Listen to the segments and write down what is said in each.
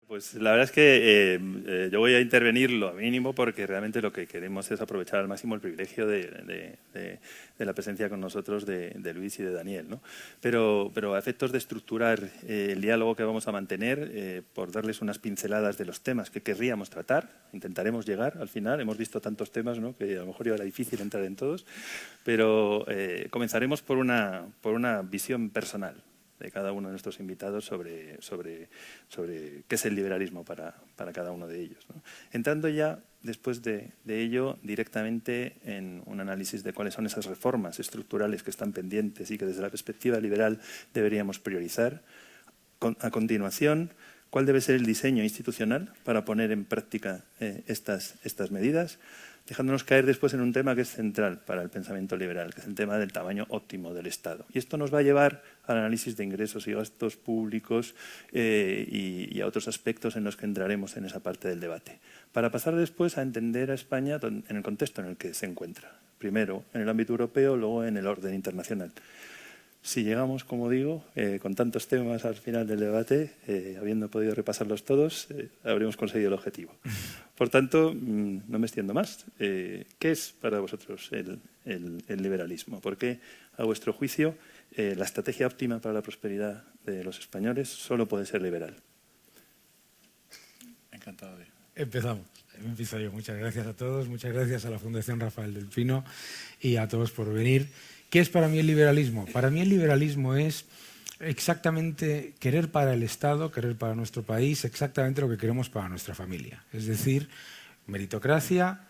Pues la verdad es que yo voy a intervenir lo mínimo porque realmente lo que queremos es aprovechar al máximo el privilegio de la presencia con nosotros de Luis y de Daniel, ¿no? Pero a efectos de estructurar el diálogo que vamos a mantener, por darles unas pinceladas de los temas que querríamos tratar, intentaremos llegar al final. Hemos visto tantos temas, ¿no?, que a lo mejor era difícil entrar en todos, pero comenzaremos por una visión personal de cada uno de nuestros invitados sobre qué es el liberalismo para cada uno de ellos, ¿no? Entrando ya, después de ello, directamente en un análisis de cuáles son esas reformas estructurales que están pendientes y que desde la perspectiva liberal deberíamos priorizar. A continuación, cuál debe ser el diseño institucional para poner en práctica estas medidas, dejándonos caer después en un tema que es central para el pensamiento liberal, que es el tema del tamaño óptimo del Estado. Y esto nos va a llevar al análisis de ingresos y gastos públicos y a otros aspectos en los que entraremos en esa parte del debate, para pasar después a entender a España en el contexto en el que se encuentra. Primero en el ámbito europeo, luego en el orden internacional. Si llegamos, como digo, con tantos temas al final del debate, habiendo podido repasarlos todos, habremos conseguido el objetivo. Por tanto, no me extiendo más. ¿Qué es para vosotros el liberalismo? ¿Por qué, a vuestro juicio, la estrategia óptima para la prosperidad de los españoles solo puede ser liberal? Encantado de... Empezamos. Empiezo yo. Muchas gracias a todos. Muchas gracias a la Fundación Rafael del Pino y a todos por venir. ¿Qué es para mí el liberalismo? Para mí el liberalismo es exactamente querer para el Estado, querer para nuestro país, exactamente lo que queremos para nuestra familia. Es decir, meritocracia,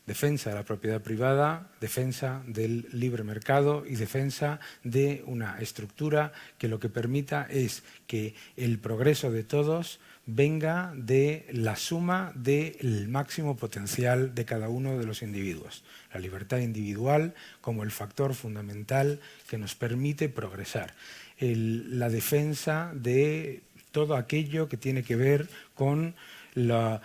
defensa de la propiedad privada, defensa del libre mercado y defensa de una estructura que lo que permita es que el progreso de todos venga de la suma del máximo potencial de cada uno de los individuos. La libertad individual como el factor fundamental que nos permite progresar. La defensa de todo aquello que tiene que ver con la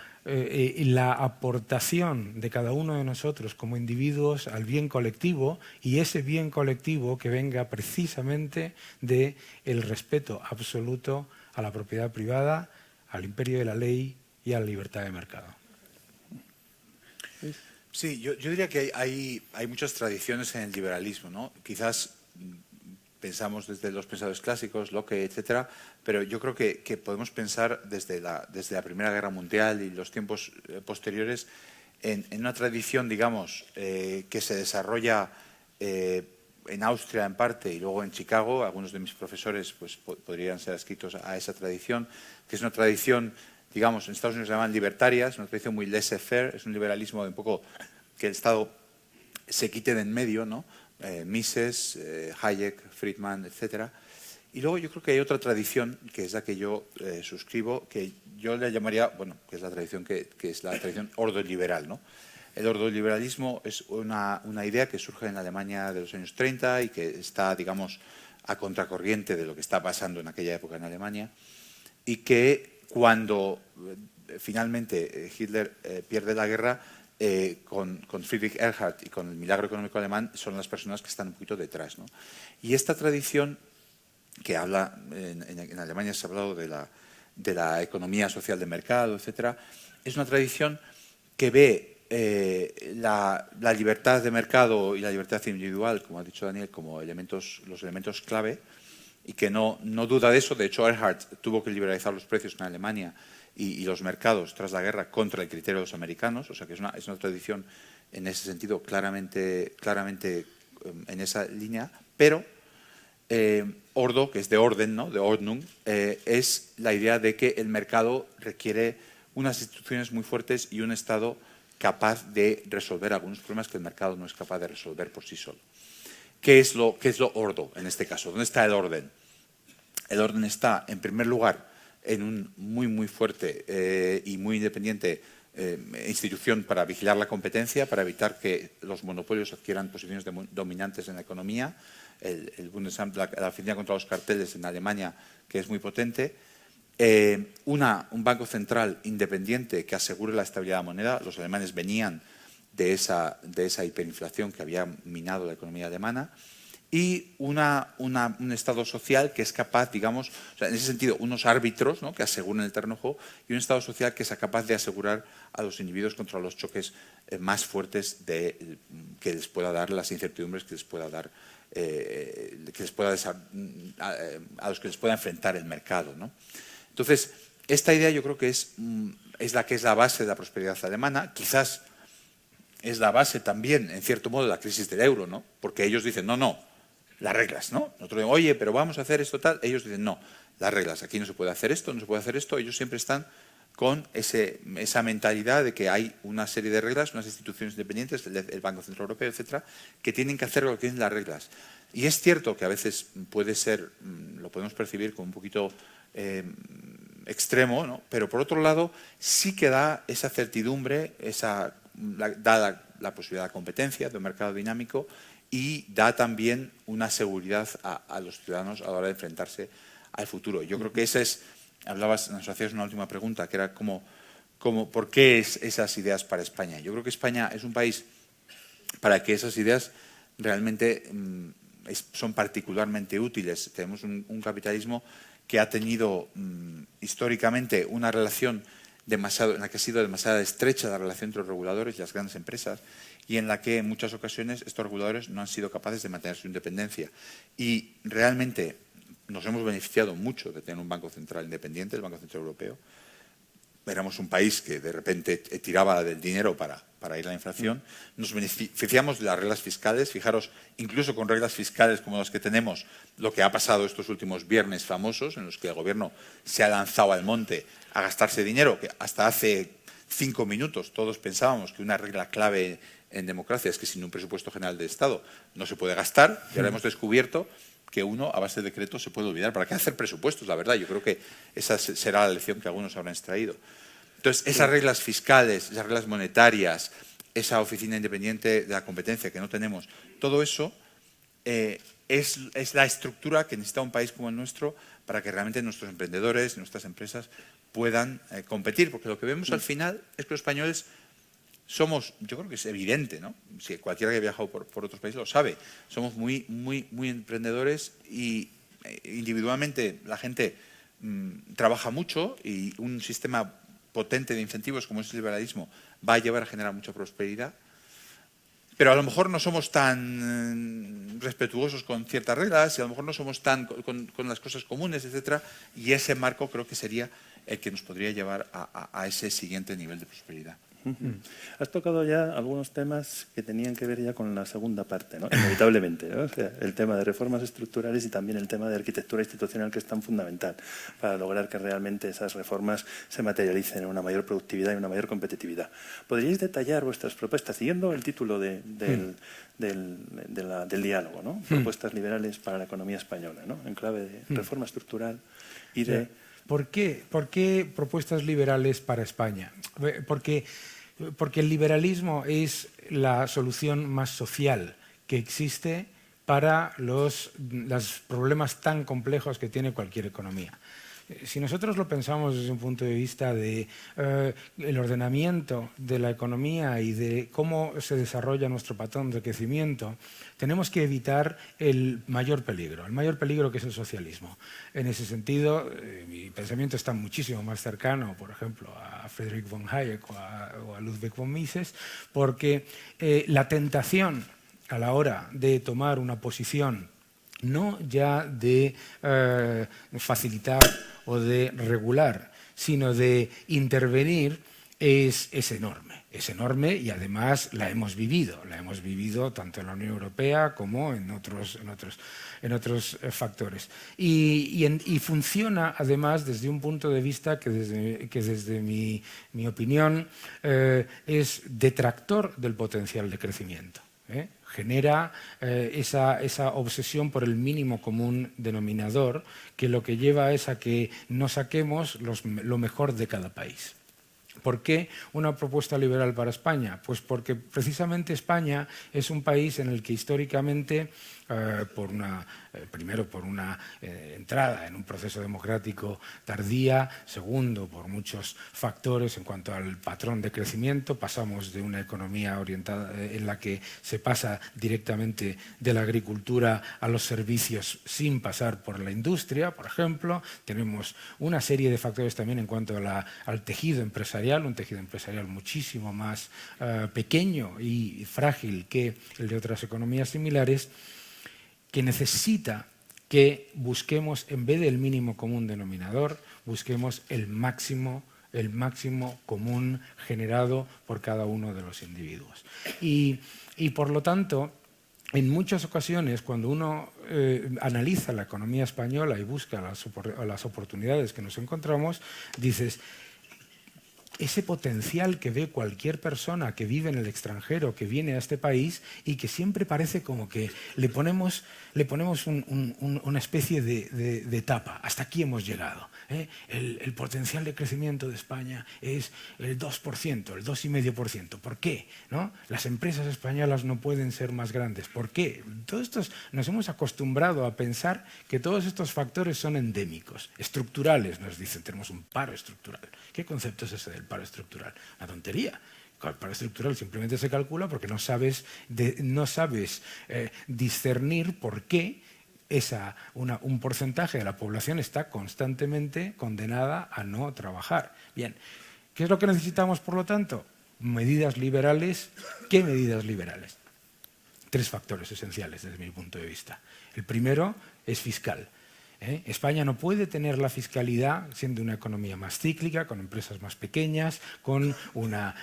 aportación de cada uno de nosotros como individuos al bien colectivo, y ese bien colectivo que venga precisamente del respeto absoluto a la propiedad privada, al imperio de la ley y a la libertad de mercado. Sí, yo diría que hay muchas tradiciones en el liberalismo, ¿no? Quizás pensamos desde los pensadores clásicos, Locke, etcétera, pero yo creo que podemos pensar desde la Primera Guerra Mundial y los tiempos posteriores en una tradición, digamos, que se desarrolla en Austria en parte y luego en Chicago. Algunos de mis profesores pues, podrían ser adscritos a esa tradición, que es una tradición, digamos, en Estados Unidos se llaman libertarias, una tradición muy laissez-faire, es un liberalismo de un poco que el Estado se quite de en medio, ¿no? Mises, Hayek, Friedman, etcétera. Y luego yo creo que hay otra tradición, que es la que yo suscribo, que yo le llamaría, bueno, que es la tradición que es la tradición ordoliberal, ¿no? El ordoliberalismo es una idea que surge en la Alemania de los años 30 y que está, digamos, a contracorriente de lo que está pasando en aquella época en Alemania, y que cuando finalmente Hitler pierde la guerra, con Friedrich Erhard y con el milagro económico alemán, son las personas que están un poquito detrás, ¿no? Y esta tradición que habla, en Alemania se ha hablado de la economía social de mercado, etcétera, es una tradición que ve la libertad de mercado y la libertad individual, como ha dicho Daniel, como los elementos clave, y que no duda de eso. De hecho, Erhard tuvo que liberalizar los precios en Alemania y los mercados tras la guerra contra el criterio de los americanos, o sea que es una tradición en ese sentido claramente en esa línea, pero Ordo, que es de orden, ¿no?, de Ordnung, es la idea de que el mercado requiere unas instituciones muy fuertes y un Estado capaz de resolver algunos problemas que el mercado no es capaz de resolver por sí solo. ¿Qué es lo ordo en este caso? ¿Dónde está el orden? El orden está, en primer lugar, en un muy fuerte y muy independiente institución para vigilar la competencia, para evitar que los monopolios adquieran posiciones dominantes en la economía, el Bundesamt, la Oficina contra los Carteles en Alemania, que es muy potente. un banco central independiente que asegure la estabilidad de la moneda. Los alemanes venían de esa hiperinflación que había minado la economía alemana. Y un Estado social que es capaz, digamos, o sea, en ese sentido, unos árbitros, ¿no?, que aseguren el terreno de juego, y un Estado social que sea capaz de asegurar a los individuos contra los choques más fuertes que les pueda dar, las incertidumbres que les pueda dar, a los que les pueda enfrentar el mercado, ¿no? Entonces, esta idea yo creo que es la base de la prosperidad alemana. Quizás es la base también, en cierto modo, de la crisis del euro, ¿no? Porque ellos dicen, no, las reglas, ¿no? Nosotros decimos, oye, pero vamos a hacer esto tal. Ellos dicen, no, las reglas, aquí no se puede hacer esto, no se puede hacer esto. Ellos siempre están con esa mentalidad de que hay una serie de reglas, unas instituciones independientes, el Banco Central Europeo, etcétera, que tienen que hacer lo que dicen las reglas. Y es cierto que a veces puede ser, lo podemos percibir como un poquito extremo, ¿no? Pero por otro lado sí que da esa certidumbre, da la posibilidad de competencia, de un mercado dinámico, y da también una seguridad a los ciudadanos a la hora de enfrentarse al futuro. Yo creo que nos hacías una última pregunta, que era ¿por qué esas ideas para España? Yo creo que España es un país para que esas ideas realmente son particularmente útiles. Tenemos un capitalismo que ha tenido históricamente una relación en la que ha sido demasiado estrecha la relación entre los reguladores y las grandes empresas, y en la que en muchas ocasiones estos reguladores no han sido capaces de mantener su independencia. Y realmente nos hemos beneficiado mucho de tener un Banco Central independiente, el Banco Central Europeo. Éramos un país que de repente tiraba del dinero para ir a la inflación. Nos beneficiamos de las reglas fiscales. Fijaros, incluso con reglas fiscales como las que tenemos, lo que ha pasado estos últimos viernes famosos, en los que el gobierno se ha lanzado al monte a gastarse dinero, que hasta hace 5 minutos todos pensábamos que una regla clave en democracia es que sin un presupuesto general de Estado no se puede gastar, y ahora hemos descubierto que a base de decretos se puede olvidar. ¿Para qué hacer presupuestos? La verdad, yo creo que esa será la lección que algunos habrán extraído. Entonces, esas reglas fiscales, esas reglas monetarias, esa oficina independiente de la competencia que no tenemos, todo eso es la estructura que necesita un país como el nuestro para que realmente nuestros emprendedores y nuestras empresas puedan competir. Porque lo que vemos al final es que los españoles somos, yo creo que es evidente, ¿no? Si cualquiera que ha viajado por otros países lo sabe, somos muy emprendedores, y individualmente la gente trabaja mucho, y un sistema potente de incentivos como es el liberalismo va a llevar a generar mucha prosperidad. Pero a lo mejor no somos tan respetuosos con ciertas reglas, y a lo mejor no somos tan con las cosas comunes, etcétera, y ese marco creo que sería el que nos podría llevar a ese siguiente nivel de prosperidad. Has tocado ya algunos temas que tenían que ver ya con la segunda parte, ¿no? Inevitablemente, ¿no? O sea, el tema de reformas estructurales y también el tema de arquitectura institucional, que es tan fundamental para lograr que realmente esas reformas se materialicen en una mayor productividad y una mayor competitividad. ¿Podríais detallar vuestras propuestas, siguiendo el título del diálogo, ¿no? Propuestas liberales para la economía española, ¿no? En clave de reforma estructural y de... ¿Por qué propuestas liberales para España? Porque el liberalismo es la solución más social que existe para los problemas tan complejos que tiene cualquier economía. Si nosotros lo pensamos desde un punto de vista de el ordenamiento de la economía y de cómo se desarrolla nuestro patrón de crecimiento, tenemos que evitar el mayor peligro que es el socialismo. En ese sentido, mi pensamiento está muchísimo más cercano, por ejemplo, a Friedrich von Hayek o a Ludwig von Mises, porque la tentación a la hora de tomar una posición no ya de facilitar o de regular, sino de intervenir, es enorme. Es enorme, y además la hemos vivido tanto en la Unión Europea como en otros factores. Y funciona además desde un punto de vista que desde mi opinión es detractor del potencial de crecimiento. Genera esa obsesión por el mínimo común denominador, que lo que lleva es a que no saquemos lo mejor de cada país. ¿Por qué una propuesta liberal para España? Pues porque precisamente España es un país en el que históricamente, primero por una entrada en un proceso democrático tardía, segundo por muchos factores en cuanto al patrón de crecimiento, pasamos de una economía orientada en la que se pasa directamente de la agricultura a los servicios sin pasar por la industria, por ejemplo. Tenemos una serie de factores también en cuanto a al tejido empresarial, un tejido empresarial muchísimo más pequeño y frágil que el de otras economías similares, que necesita que busquemos, en vez del mínimo común denominador, busquemos el máximo común generado por cada uno de los individuos. Y por lo tanto, en muchas ocasiones, cuando uno analiza la economía española y busca las oportunidades que nos encontramos, dices, ese potencial que ve cualquier persona que vive en el extranjero, que viene a este país y que siempre parece como que le ponemos una especie de tapa. Hasta aquí hemos llegado, ¿eh? El potencial de crecimiento de España es el 2%, el 2,5%. ¿Por qué? ¿No? Las empresas españolas no pueden ser más grandes. ¿Por qué? Nos hemos acostumbrado a pensar que todos estos factores son endémicos, estructurales, nos dicen. Tenemos un paro estructural. ¿Qué concepto es ese del paro estructural? Una tontería. El paro estructural simplemente se calcula porque no sabes discernir por qué un porcentaje de la población está constantemente condenada a no trabajar. Bien, ¿qué es lo que necesitamos, por lo tanto? Medidas liberales. ¿Qué medidas liberales? 3 factores esenciales desde mi punto de vista. El primero es fiscal. España no puede tener la fiscalidad siendo una economía más cíclica, con empresas más pequeñas, con una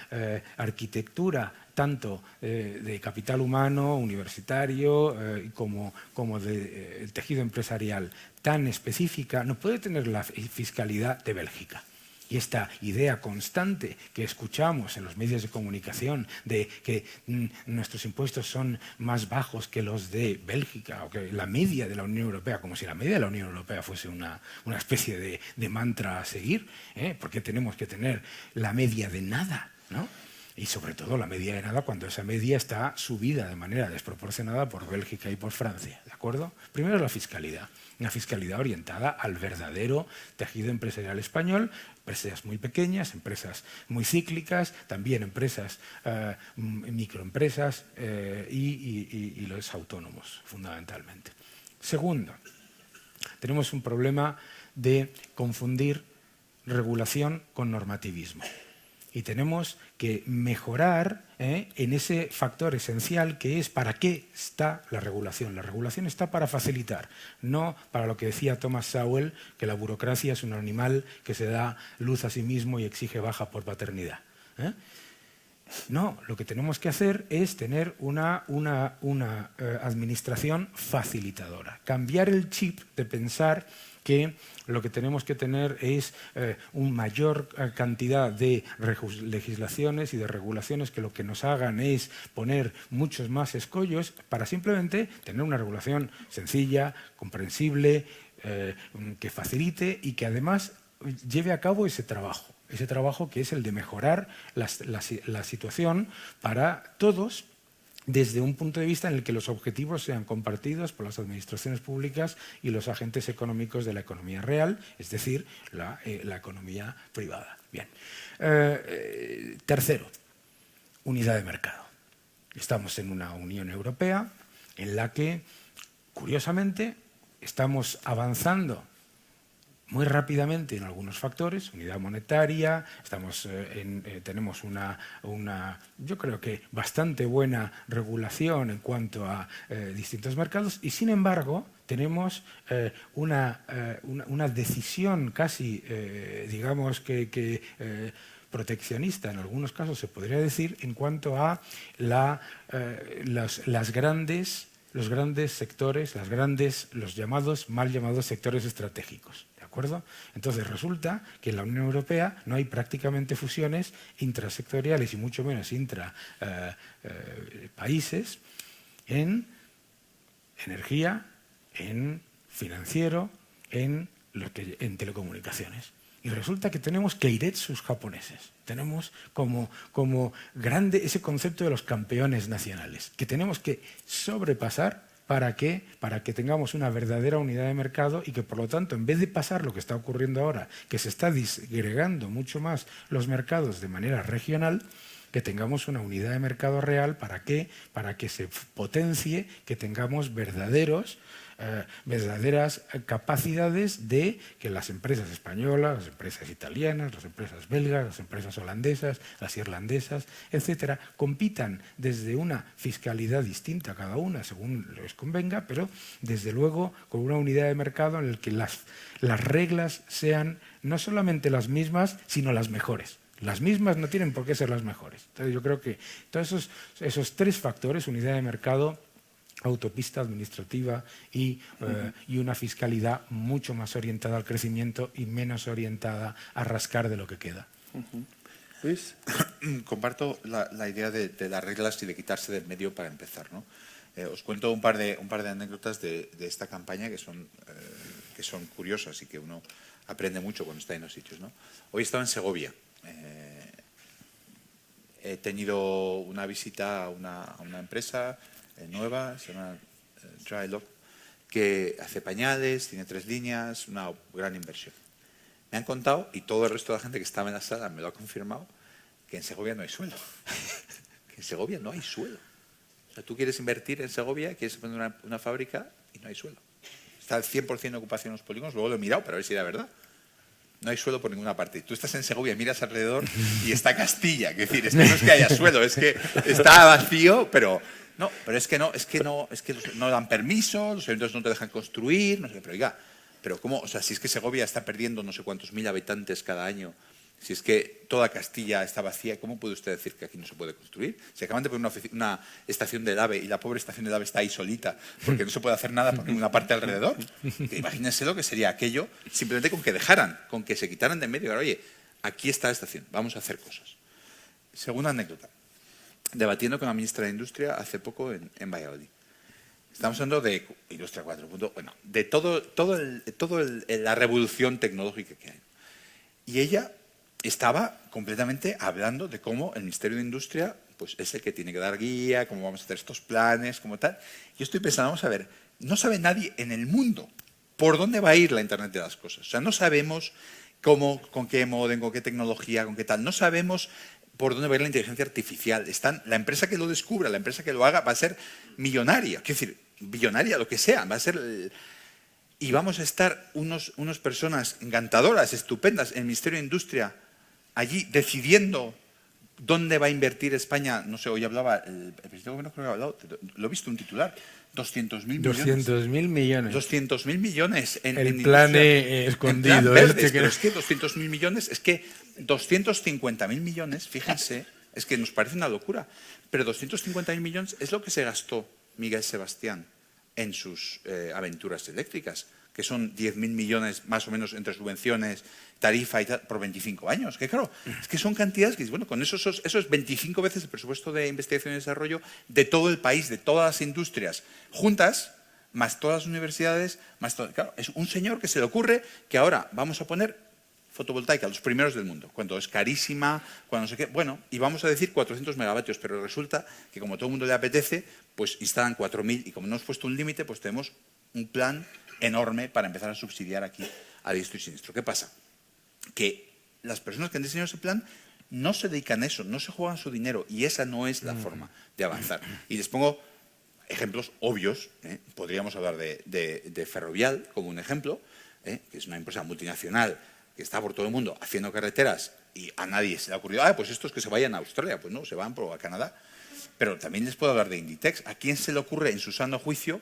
arquitectura tanto de capital humano, universitario, como de tejido empresarial tan específica. No puede tener la fiscalidad de Bélgica. Y esta idea constante que escuchamos en los medios de comunicación de que nuestros impuestos son más bajos que los de Bélgica o que la media de la Unión Europea, como si la media de la Unión Europea fuese una especie de mantra a seguir, ¿por qué tenemos que tener la media de nada, ¿no? Y sobre todo la media de nada cuando esa media está subida de manera desproporcionada por Bélgica y por Francia, ¿de acuerdo? Primero la fiscalidad, una fiscalidad orientada al verdadero tejido empresarial español, empresas muy pequeñas, empresas muy cíclicas, también empresas, microempresas y los autónomos, fundamentalmente. Segundo, tenemos un problema de confundir regulación con normativismo. Y tenemos que mejorar en ese factor esencial que es para qué está la regulación. La regulación está para facilitar, no para lo que decía Thomas Sowell, que la burocracia es un animal que se da luz a sí mismo y exige baja por paternidad. No, lo que tenemos que hacer es tener una administración facilitadora. Cambiar el chip de pensar que lo que tenemos que tener es una mayor cantidad de legislaciones y de regulaciones que lo que nos hagan es poner muchos más escollos para simplemente tener una regulación sencilla, comprensible, que facilite y que además lleve a cabo ese trabajo que es el de mejorar la situación para todos, desde un punto de vista en el que los objetivos sean compartidos por las administraciones públicas y los agentes económicos de la economía real, es decir, la economía privada. Bien. Tercero, unidad de mercado. Estamos en una Unión Europea en la que, curiosamente, estamos avanzando muy rápidamente en algunos factores, unidad monetaria, tenemos yo creo que bastante buena regulación en cuanto a distintos mercados y sin embargo tenemos una decisión casi, digamos que proteccionista en algunos casos se podría decir en cuanto a los grandes sectores, los mal llamados sectores estratégicos. ¿De acuerdo? Entonces resulta que en la Unión Europea no hay prácticamente fusiones intrasectoriales y mucho menos intrapaíses en energía, en financiero, en telecomunicaciones. Y Y resulta que tenemos keiretsus japoneses. Tenemos como grande ese concepto de los campeones nacionales, que tenemos que sobrepasar. ¿Para qué? Para que tengamos una verdadera unidad de mercado y que, por lo tanto, en vez de pasar lo que está ocurriendo ahora, que se está disgregando mucho más los mercados de manera regional, que tengamos una unidad de mercado real. ¿Para qué? Para que se potencie, que tengamos verdaderas capacidades de que las empresas españolas, las empresas italianas, las empresas belgas, las empresas holandesas, las irlandesas, etcétera, compitan desde una fiscalidad distinta cada una, según les convenga, pero desde luego con una unidad de mercado en el que las reglas sean no solamente las mismas, sino las mejores. Las mismas no tienen por qué ser las mejores. Entonces yo creo que todos esos tres factores, unidad de mercado, autopista administrativa y una fiscalidad mucho más orientada al crecimiento y menos orientada a rascar de lo que queda. Luis. Comparto la idea de las reglas y de quitarse del medio para empezar, ¿no? Os cuento un par de anécdotas de esta campaña que son curiosas y que uno aprende mucho cuando está en los sitios, ¿no? Hoy he estado en Segovia. He tenido una visita a una empresa nueva, se llama Drylock, que hace pañales, tiene 3 líneas, una gran inversión. Me han contado, y todo el resto de la gente que estaba en la sala me lo ha confirmado, que en Segovia no hay suelo. Que en Segovia no hay suelo. O sea, tú quieres invertir en Segovia, quieres poner una fábrica y no hay suelo. Está al 100% de ocupación en los polígonos, luego lo he mirado para ver si era verdad. No hay suelo por ninguna parte. Tú estás en Segovia, miras alrededor y está Castilla. Es decir, es que no es que haya suelo, es que está vacío, pero no, es que no dan permiso, los ayuntamientos no te dejan construir, no sé qué, pero oiga, pero ¿cómo? O sea, si es que Segovia está perdiendo no sé cuántos mil habitantes cada año, si es que toda Castilla está vacía, ¿cómo puede usted decir que aquí no se puede construir? Si acaban de poner una estación del AVE y la pobre estación del AVE está ahí solita porque no se puede hacer nada por ninguna parte alrededor, imagínense lo que sería aquello simplemente con que dejaran, con que se quitaran de en medio. Ahora, oye, aquí está la estación, vamos a hacer cosas. Segunda anécdota. Debatiendo con la ministra de Industria hace poco en Valladolid. Estamos hablando de Industria 4.0, bueno, de toda la revolución tecnológica que hay. Y ella estaba completamente hablando de cómo el Ministerio de Industria pues, es el que tiene que dar guía, cómo vamos a hacer estos planes, cómo tal. Yo estoy pensando, vamos a ver, no sabe nadie en el mundo por dónde va a ir la Internet de las cosas. O sea, no sabemos cómo, con qué modem, con qué tecnología, con qué tal. No sabemos por dónde va a ir la inteligencia artificial. La empresa que lo descubra, la empresa que lo haga, va a ser millonaria. Quiero decir, billonaria, lo que sea. Va a ser... Y vamos a estar unas personas encantadoras, estupendas, en el Ministerio de Industria, allí decidiendo dónde va a invertir España. No sé, hoy hablaba, el presidente de gobierno creo que ha hablado, lo he visto un titular, 200.000 millones. 200.000 millones. 200.000 millones en el plan escondido. En plan verdes, pero es que 200.000 millones, es que 250.000 millones, fíjense, es que nos parece una locura, pero 250.000 millones es lo que se gastó Miguel Sebastián en sus aventuras eléctricas, que son 10.000 millones más o menos entre subvenciones, tarifa y tal, por 25 años. Que claro, es que son cantidades que, bueno, con eso es 25 veces el presupuesto de investigación y desarrollo de todo el país, de todas las industrias, juntas, más todas las universidades, más todo. Claro, es un señor que se le ocurre que ahora vamos a poner fotovoltaica, los primeros del mundo, cuando es carísima, cuando no sé qué. Bueno, y vamos a decir 400 megavatios, pero resulta que como todo el mundo le apetece, pues instalan 4.000 y como no hemos puesto un límite, pues tenemos un plan enorme para empezar a subsidiar aquí a diestro y siniestro. ¿Qué pasa? Que las personas que han diseñado ese plan no se dedican a eso, no se juegan su dinero y esa no es la forma de avanzar. Y les pongo ejemplos obvios. Podríamos hablar de Ferrovial como un ejemplo, que es una empresa multinacional que está por todo el mundo haciendo carreteras y a nadie se le ha ocurrido, pues estos que se vayan a Australia, pues no, se van a Canadá. Pero también les puedo hablar de Inditex. ¿A quién se le ocurre en su sano juicio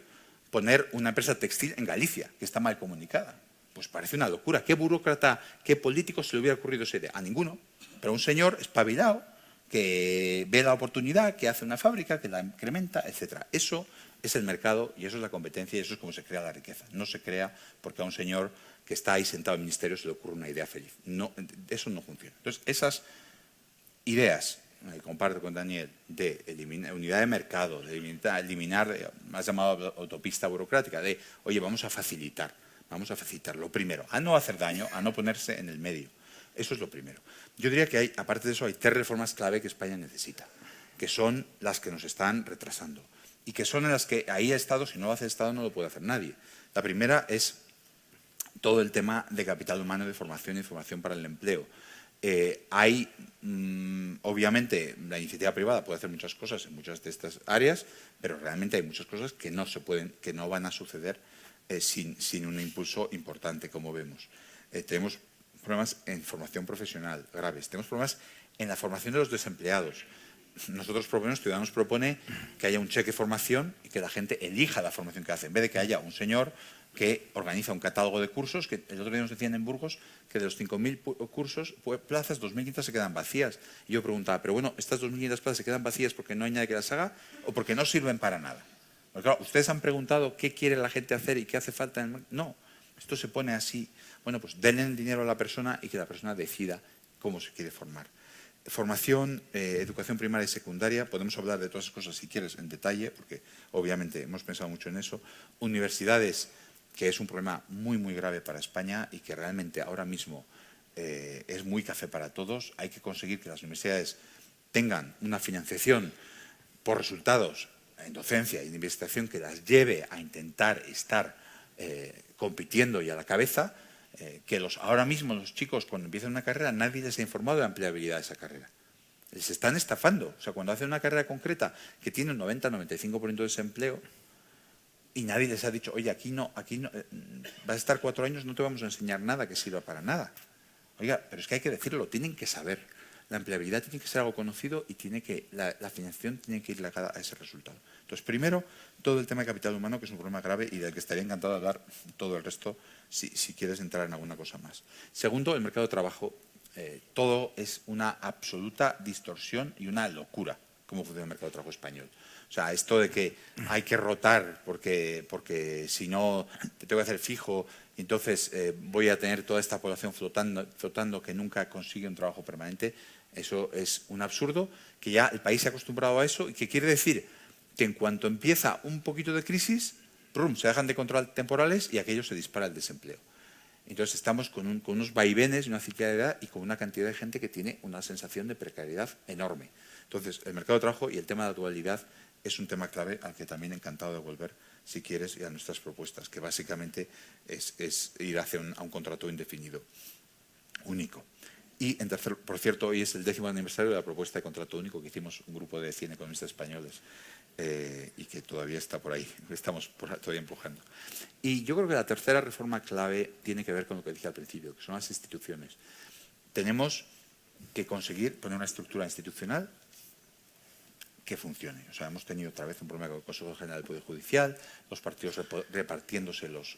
poner una empresa textil en Galicia, que está mal comunicada? Pues parece una locura. ¿Qué burócrata, qué político se le hubiera ocurrido esa idea? A ninguno. Pero un señor espabilado que ve la oportunidad, que hace una fábrica, que la incrementa, etc. Eso es el mercado y eso es la competencia y eso es como se crea la riqueza. No se crea porque a un señor que está ahí sentado en el ministerio se le ocurre una idea feliz. No, eso no funciona. Entonces, esas ideas, comparto con Daniel, de eliminar unidad de mercado, de eliminar, más llamado autopista burocrática, de, oye, vamos a facilitar lo primero, a no hacer daño, a no ponerse en el medio. Eso es lo primero. Yo diría que aparte de eso, hay 3 reformas clave que España necesita, que son las que nos están retrasando y que son en las que ahí el Estado, si no lo hace el Estado, no lo puede hacer nadie. La primera es todo el tema de capital humano, de formación y formación para el empleo. Obviamente, la iniciativa privada puede hacer muchas cosas en muchas de estas áreas, pero realmente hay muchas cosas que no van a suceder sin un impulso importante, como vemos. Tenemos problemas en formación profesional graves, tenemos problemas en la formación de los desempleados. Nosotros proponemos, Ciudadanos propone que haya un cheque formación y que la gente elija la formación que hace, en vez de que haya un señor que organiza un catálogo de cursos, que el otro día nos decían en Burgos que de los 5.000 cursos, plazas, 2.500 se quedan vacías. Y yo preguntaba, pero bueno, ¿estas 2.500 plazas se quedan vacías porque no hay nadie que las haga o porque no sirven para nada? Porque claro, ustedes han preguntado qué quiere la gente hacer y qué hace falta en el... No, esto se pone así. Bueno, pues denle el dinero a la persona y que la persona decida cómo se quiere formar. Formación, educación primaria y secundaria, podemos hablar de todas esas cosas si quieres en detalle, porque obviamente hemos pensado mucho en eso. Universidades, que es un problema muy, muy grave para España y que realmente ahora mismo es muy café para todos. Hay que conseguir que las universidades tengan una financiación por resultados en docencia y en investigación que las lleve a intentar estar compitiendo y a la cabeza, que ahora mismo los chicos cuando empiezan una carrera nadie les ha informado de la empleabilidad de esa carrera. Les están estafando. O sea, cuando hacen una carrera concreta que tiene un 90-95% de desempleo y nadie les ha dicho, oye, aquí no, vas a estar 4 años, no te vamos a enseñar nada que sirva para nada. Oiga, pero es que hay que decirlo, tienen que saber. La empleabilidad tiene que ser algo conocido y la financiación tiene que ir ligada a ese resultado. Entonces, primero, todo el tema de capital humano, que es un problema grave y del que estaría encantado de hablar todo el resto, si quieres entrar en alguna cosa más. Segundo, el mercado de trabajo. Todo es una absoluta distorsión y una locura cómo funciona el mercado de trabajo español. O sea, esto de que hay que rotar porque si no te tengo que hacer fijo, entonces voy a tener toda esta población flotando que nunca consigue un trabajo permanente, eso es un absurdo, que ya el país se ha acostumbrado a eso y que quiere decir que en cuanto empieza un poquito de crisis, ¡prum!, se dejan de controlar temporales y aquello se dispara el desempleo. Entonces estamos con unos vaivenes, una ciclicidad y con una cantidad de gente que tiene una sensación de precariedad enorme. Entonces, el mercado de trabajo y el tema de la dualidad es un tema clave al que también encantado de volver, si quieres, y a nuestras propuestas, que básicamente es ir hacia a un contrato indefinido, único. Y, en tercer, por cierto, hoy es el 10º aniversario de la propuesta de contrato único que hicimos un grupo de 100 economistas españoles y que todavía está por ahí, estamos todavía empujando. Y yo creo que la tercera reforma clave tiene que ver con lo que dije al principio, que son las instituciones. Tenemos que conseguir poner una estructura institucional que funcione. O sea, hemos tenido otra vez un problema con el Consejo General del Poder Judicial, los partidos repartiéndose los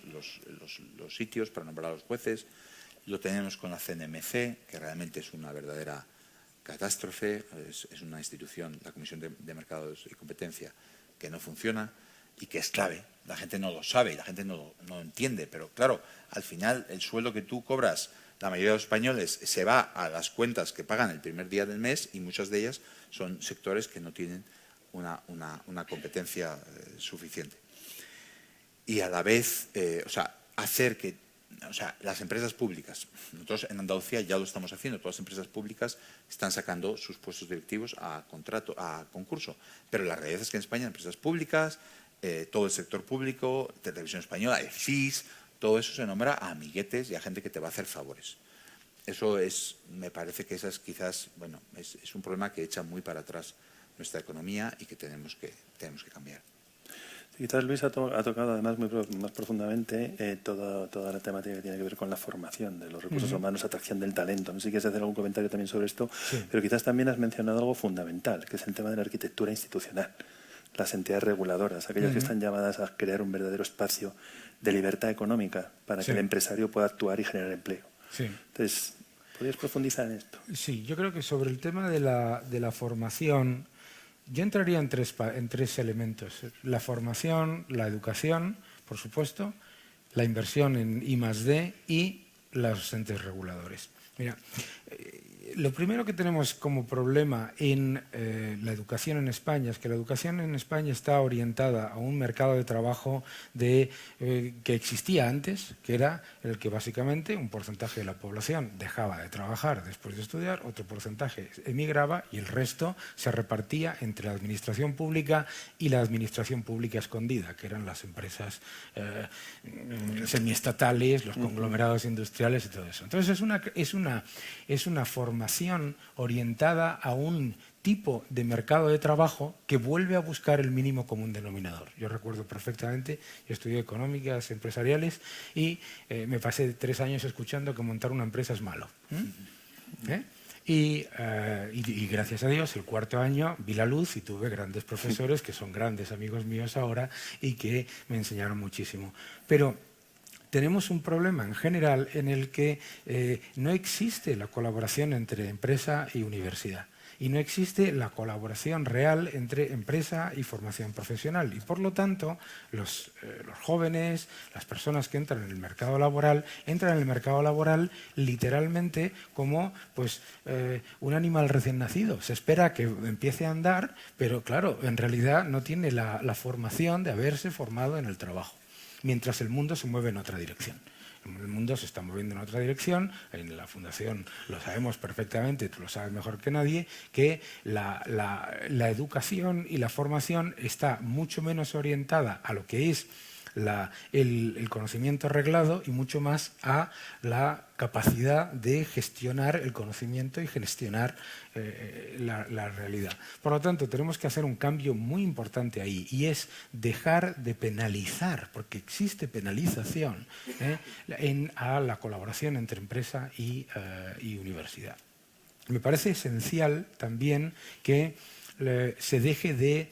sitios para nombrar a los jueces. Lo tenemos con la CNMC, que realmente es una verdadera catástrofe. Es una institución, la Comisión de Mercados y Competencia, que no funciona y que es clave. La gente no lo sabe y la gente no lo entiende. Pero claro, al final el sueldo que tú cobras, la mayoría de los españoles, se va a las cuentas que pagan el primer día del mes y muchas de ellas son sectores que no tienen una competencia suficiente. Y a la vez, hacer que las empresas públicas, nosotros en Andalucía ya lo estamos haciendo, todas las empresas públicas están sacando sus puestos directivos a concurso, pero la realidad es que en España empresas públicas, todo el sector público, Televisión Española, el CIS, todo eso se nombra a amiguetes y a gente que te va a hacer favores. Eso me parece que esas quizás, bueno, es un problema que echa muy para atrás nuestra economía y que tenemos que cambiar. Sí, quizás Luis ha tocado además más profundamente toda la temática que tiene que ver con la formación de los recursos humanos, atracción del talento. No sé si quieres hacer algún comentario también sobre esto, sí. Pero quizás también has mencionado algo fundamental, que es el tema de la arquitectura institucional. Las entidades reguladoras, aquellas que están llamadas a crear un verdadero espacio de libertad económica para que el empresario pueda actuar y generar empleo. Sí. Entonces, ¿podrías profundizar en esto? Sí, yo creo que sobre el tema de la formación, yo entraría en tres elementos. La formación, la educación, por supuesto, la inversión en I+D y los entes reguladores. Mira, lo primero que tenemos como problema en la educación en España es que la educación en España está orientada a un mercado de trabajo que existía antes, que era el que básicamente un porcentaje de la población dejaba de trabajar después de estudiar, otro porcentaje emigraba y el resto se repartía entre la administración pública y la administración pública escondida, que eran las empresas semiestatales, los conglomerados industriales y todo eso. Entonces es una formación orientada a un tipo de mercado de trabajo que vuelve a buscar el mínimo común denominador. Yo recuerdo perfectamente, yo estudié económicas empresariales y me pasé 3 años escuchando que montar una empresa es malo. Y gracias a Dios, el 4.º año vi la luz y tuve grandes profesores que son grandes amigos míos ahora y que me enseñaron muchísimo. Pero tenemos un problema en general en el que no existe la colaboración entre empresa y universidad. Y no existe la colaboración real entre empresa y formación profesional. Y por lo tanto, los jóvenes, las personas que entran en el mercado laboral literalmente como pues, un animal recién nacido. Se espera que empiece a andar, pero claro, en realidad no tiene la formación de haberse formado en el trabajo. Mientras el mundo se mueve en otra dirección. El mundo se está moviendo en otra dirección, en la Fundación lo sabemos perfectamente, tú lo sabes mejor que nadie, que la educación y la formación está mucho menos orientada a lo que es el conocimiento reglado y mucho más a la capacidad de gestionar el conocimiento y gestionar la realidad. Por lo tanto, tenemos que hacer un cambio muy importante ahí y es dejar de penalizar, porque existe penalización a la colaboración entre empresa y universidad. Me parece esencial también que se deje de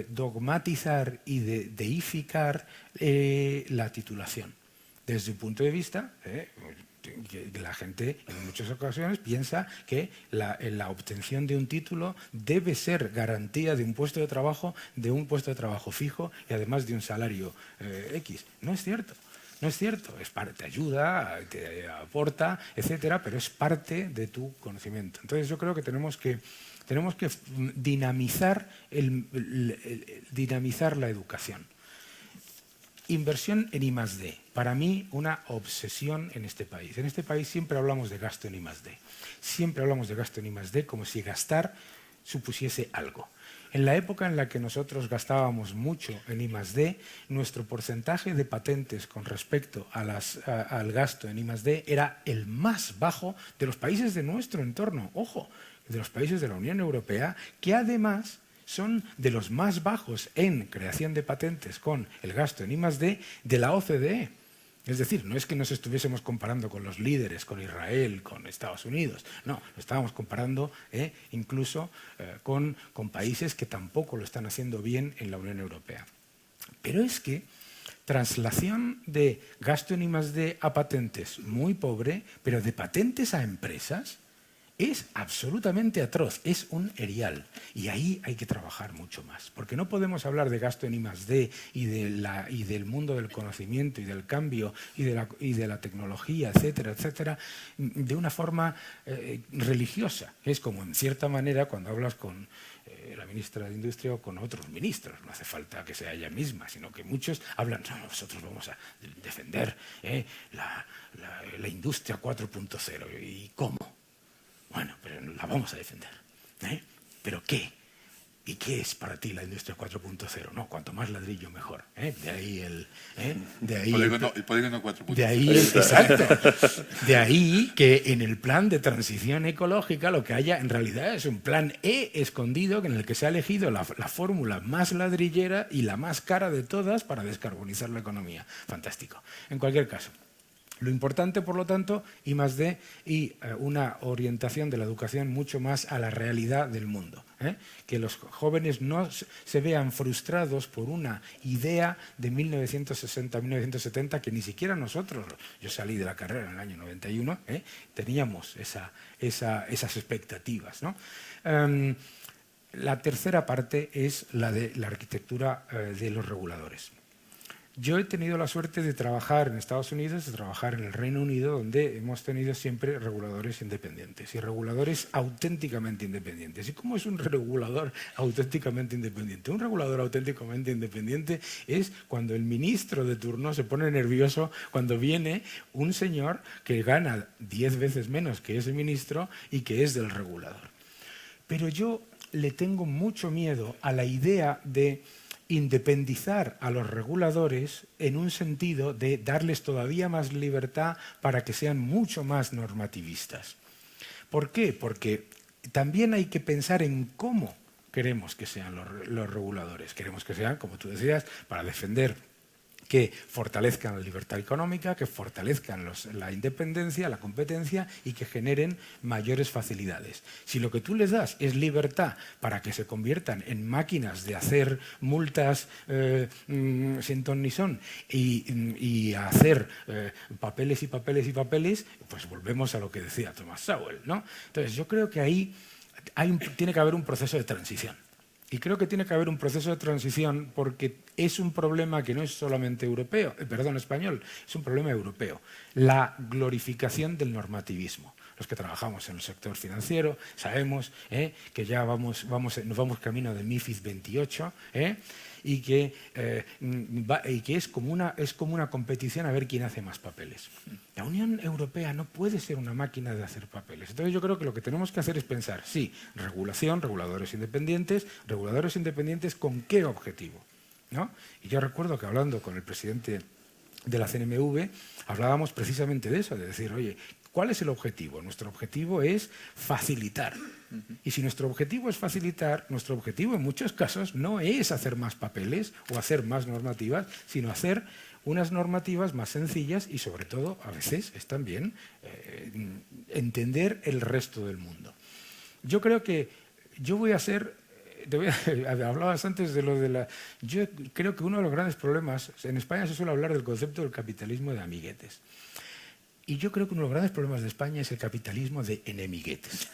dogmatizar y de deificar la titulación. Desde un punto de vista, que la gente en muchas ocasiones piensa que la obtención de un título debe ser garantía de un puesto de trabajo fijo y además de un salario X. No es cierto. No es cierto, te ayuda, te aporta, etcétera, pero es parte de tu conocimiento. Entonces yo creo que tenemos que dinamizar la educación. Inversión en I+D. Para mí, una obsesión en este país. En este país siempre hablamos de gasto en I+D. Siempre hablamos de gasto en I+D como si gastar supusiese algo. En la época en la que nosotros gastábamos mucho en I+D, nuestro porcentaje de patentes con respecto al gasto en I+D era el más bajo de los países de nuestro entorno. Ojo, de los países de la Unión Europea, que además son de los más bajos en creación de patentes con el gasto en I+D de la OCDE. Es decir, no es que nos estuviésemos comparando con los líderes, con Israel, con Estados Unidos. No, lo estábamos comparando incluso con países que tampoco lo están haciendo bien en la Unión Europea. Pero es que traslación de gasto en I+D a patentes muy pobre, pero de patentes a empresas, es absolutamente atroz, es un erial. Y ahí hay que trabajar mucho más, porque no podemos hablar de gasto en I+D y del mundo del conocimiento y del cambio y de la tecnología, etcétera, etcétera, de una forma religiosa. Es como, en cierta manera, cuando hablas con la ministra de Industria o con otros ministros. No hace falta que sea ella misma, sino que muchos hablan, no, nosotros vamos a defender la industria 4.0. ¿Y cómo? Bueno, pero la vamos a defender. ¿Pero qué? ¿Y qué es para ti la industria 4.0? No, cuanto más ladrillo mejor. De ahí el polígono 4.0. De ahí, exacto. De ahí que en el plan de transición ecológica lo que haya en realidad es un plan E escondido en el que se ha elegido la fórmula más ladrillera y la más cara de todas para descarbonizar la economía. Fantástico. En cualquier caso. Lo importante, por lo tanto, I+D y una orientación de la educación mucho más a la realidad del mundo. Que los jóvenes no se vean frustrados por una idea de 1960-1970 que ni siquiera nosotros, yo salí de la carrera en el año 91, teníamos esas expectativas, ¿no? La tercera parte es la de la arquitectura de los reguladores. Yo he tenido la suerte de trabajar en Estados Unidos, de trabajar en el Reino Unido, donde hemos tenido siempre reguladores independientes y reguladores auténticamente independientes. ¿Y cómo es un regulador auténticamente independiente? Un regulador auténticamente independiente es cuando el ministro de turno se pone nervioso cuando viene un señor que gana 10 veces menos que ese ministro y que es del regulador. Pero yo le tengo mucho miedo a la idea de independizar a los reguladores en un sentido de darles todavía más libertad para que sean mucho más normativistas. ¿Por qué? Porque también hay que pensar en cómo queremos que sean los reguladores. Queremos que sean, como tú decías, para defender que fortalezcan la libertad económica, que fortalezcan la independencia, la competencia y que generen mayores facilidades. Si lo que tú les das es libertad para que se conviertan en máquinas de hacer multas sin ton ni son y a hacer papeles y papeles y papeles, pues volvemos a lo que decía Thomas Sowell, ¿no? Entonces yo creo que ahí tiene que haber un proceso de transición. Y creo que tiene que haber un proceso de transición porque es un problema que no es solamente español, es un problema europeo. La glorificación del normativismo. Los que trabajamos en el sector financiero sabemos que ya nos vamos camino de MiFID 28 y que es como una competición a ver quién hace más papeles. La Unión Europea no puede ser una máquina de hacer papeles. Entonces yo creo que lo que tenemos que hacer es pensar, sí, regulación, reguladores independientes ¿con qué objetivo? ¿No? Y yo recuerdo que hablando con el presidente de la CNMV hablábamos precisamente de eso, de decir, oye, ¿cuál es el objetivo? Nuestro objetivo es facilitar. Y si nuestro objetivo es facilitar, nuestro objetivo en muchos casos no es hacer más papeles o hacer más normativas, sino hacer unas normativas más sencillas y sobre todo, a veces, es también entender el resto del mundo. Yo creo que yo voy a ser... Hablabas antes de lo de la... Yo creo que uno de los grandes problemas... En España se suele hablar del concepto del capitalismo de amiguetes. Y yo creo que uno de los grandes problemas de España es el capitalismo de enemiguetes.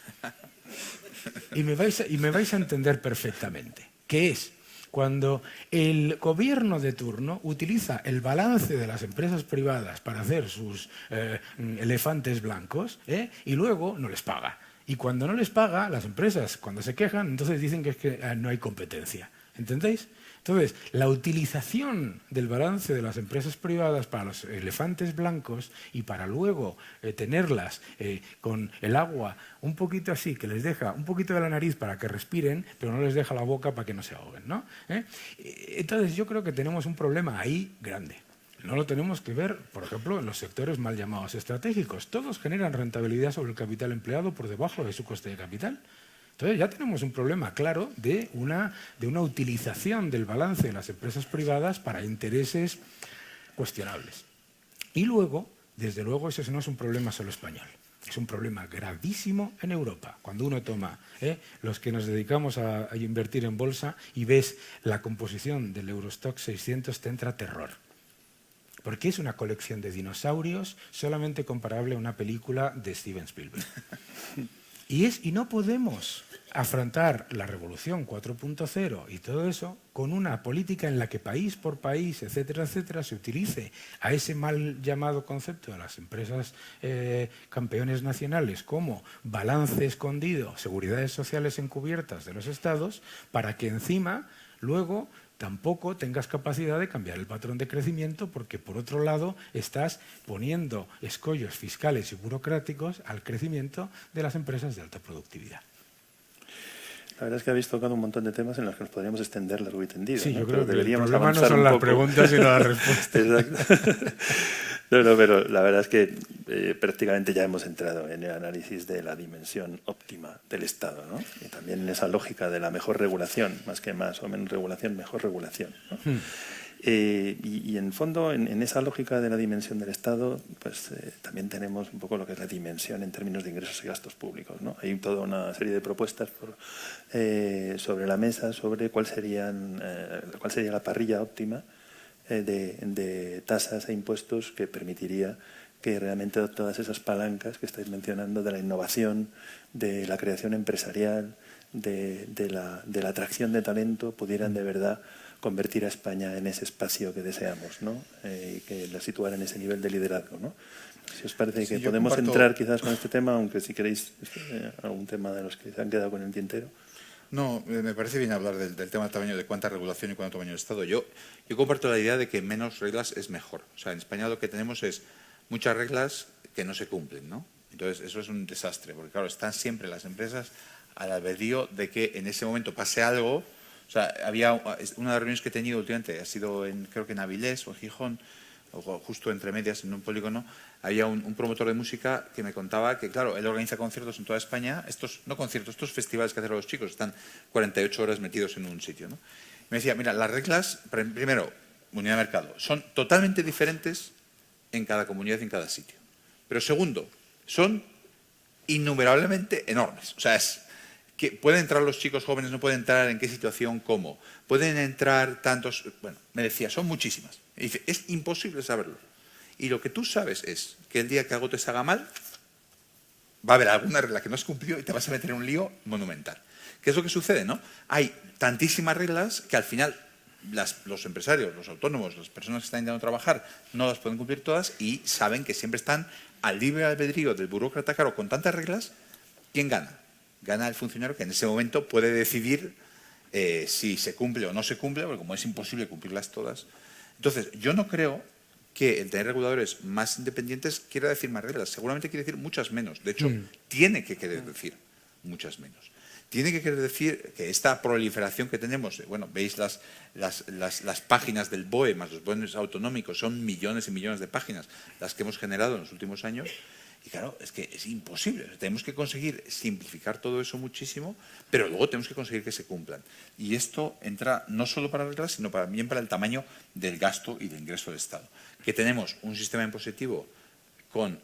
Y me vais a entender perfectamente. Que es cuando el gobierno de turno utiliza el balance de las empresas privadas para hacer sus elefantes blancos y luego no les paga. Y cuando no les paga, las empresas, cuando se quejan, entonces dicen que es que no hay competencia. ¿Entendéis? Entonces, la utilización del balance de las empresas privadas para los elefantes blancos y para luego tenerlas con el agua un poquito así, que les deja un poquito de la nariz para que respiren, pero no les deja la boca para que no se ahoguen, ¿no? Entonces, yo creo que tenemos un problema ahí grande. No lo tenemos que ver, por ejemplo, en los sectores mal llamados estratégicos. Todos generan rentabilidad sobre el capital empleado por debajo de su coste de capital. Entonces ya tenemos un problema claro de una utilización del balance de las empresas privadas para intereses cuestionables. Y luego, desde luego, ese no es un problema solo español. Es un problema gravísimo en Europa. Cuando uno toma los que nos dedicamos a invertir en bolsa y ves la composición del Eurostock 600, te entra terror. Porque es una colección de dinosaurios solamente comparable a una película de Steven Spielberg. Y no podemos afrontar la revolución 4.0 y todo eso con una política en la que país por país, etcétera, etcétera, se utilice a ese mal llamado concepto de las empresas campeones nacionales como balance escondido, seguridades sociales encubiertas de los estados, para que encima luego tampoco tengas capacidad de cambiar el patrón de crecimiento porque, por otro lado, estás poniendo escollos fiscales y burocráticos al crecimiento de las empresas de alta productividad. La verdad es que habéis tocado un montón de temas en los que nos podríamos extender largo y tendido. Sí, ¿no? yo creo que deberíamos el problema no avanzar son un las poco. preguntas, sino las respuestas. Exacto. No, pero la verdad es que prácticamente ya hemos entrado en el análisis de la dimensión óptima del Estado, ¿no? Y también en esa lógica de la mejor regulación, más que más o menos regulación, mejor regulación, ¿no? Y en fondo, en esa lógica de la dimensión del Estado, pues también tenemos un poco lo que es la dimensión en términos de ingresos y gastos públicos, ¿no? Hay toda una serie de propuestas sobre la mesa sobre cuál sería la parrilla óptima de tasas e impuestos que permitiría que realmente todas esas palancas que estáis mencionando de la innovación, de la creación empresarial, de la atracción de talento, pudieran de verdad convertir a España en ese espacio que deseamos, ¿no? Y que la situar en ese nivel de liderazgo, ¿no? Si os parece que podemos entrar quizás con este tema, aunque si queréis algún tema de los que se han quedado con el tintero. No, me parece bien hablar del tema del tamaño, de cuánta regulación y cuánto tamaño del Estado. Yo comparto la idea de que menos reglas es mejor. O sea, en España lo que tenemos es muchas reglas que no se cumplen, ¿no? Entonces, eso es un desastre, porque claro, están siempre las empresas al albedrío de que en ese momento pase algo. O sea, había una de las reuniones que he tenido últimamente, ha sido creo que en Avilés o en Gijón, o justo entre medias, en un polígono, había un promotor de música que me contaba que, claro, él organiza conciertos en toda España, estos festivales que hacen los chicos, están 48 horas metidos en un sitio, ¿no? Me decía, mira, las reglas, primero, unidad de mercado, son totalmente diferentes en cada comunidad y en cada sitio. Pero segundo, son innumerablemente enormes. O sea, es que pueden entrar los chicos jóvenes, no pueden entrar, en qué situación, cómo. Pueden entrar tantos... Bueno, me decía, son muchísimas. Y dice, es imposible saberlo. Y lo que tú sabes es que el día que algo te salga mal, va a haber alguna regla que no has cumplido y te vas a meter en un lío monumental. ¿Qué es lo que sucede, no? Hay tantísimas reglas que al final los empresarios, los autónomos, las personas que están intentando trabajar, no las pueden cumplir todas y saben que siempre están al libre albedrío del burócrata. Claro, con tantas reglas, ¿quién gana? Gana el funcionario que en ese momento puede decidir si se cumple o no se cumple, porque como es imposible cumplirlas todas. Entonces, yo no creo que el tener reguladores más independientes quiera decir más reglas. Seguramente quiere decir muchas menos. De hecho, tiene que querer decir muchas menos. Tiene que querer decir que esta proliferación que tenemos, bueno, veis las páginas del BOE más los bonos autonómicos, son millones y millones de páginas las que hemos generado en los últimos años. Y claro, es que es imposible. Tenemos que conseguir simplificar todo eso muchísimo, pero luego tenemos que conseguir que se cumplan. Y esto entra no solo para reglas, sino también para el tamaño del gasto y del ingreso del Estado. Que tenemos un sistema impositivo con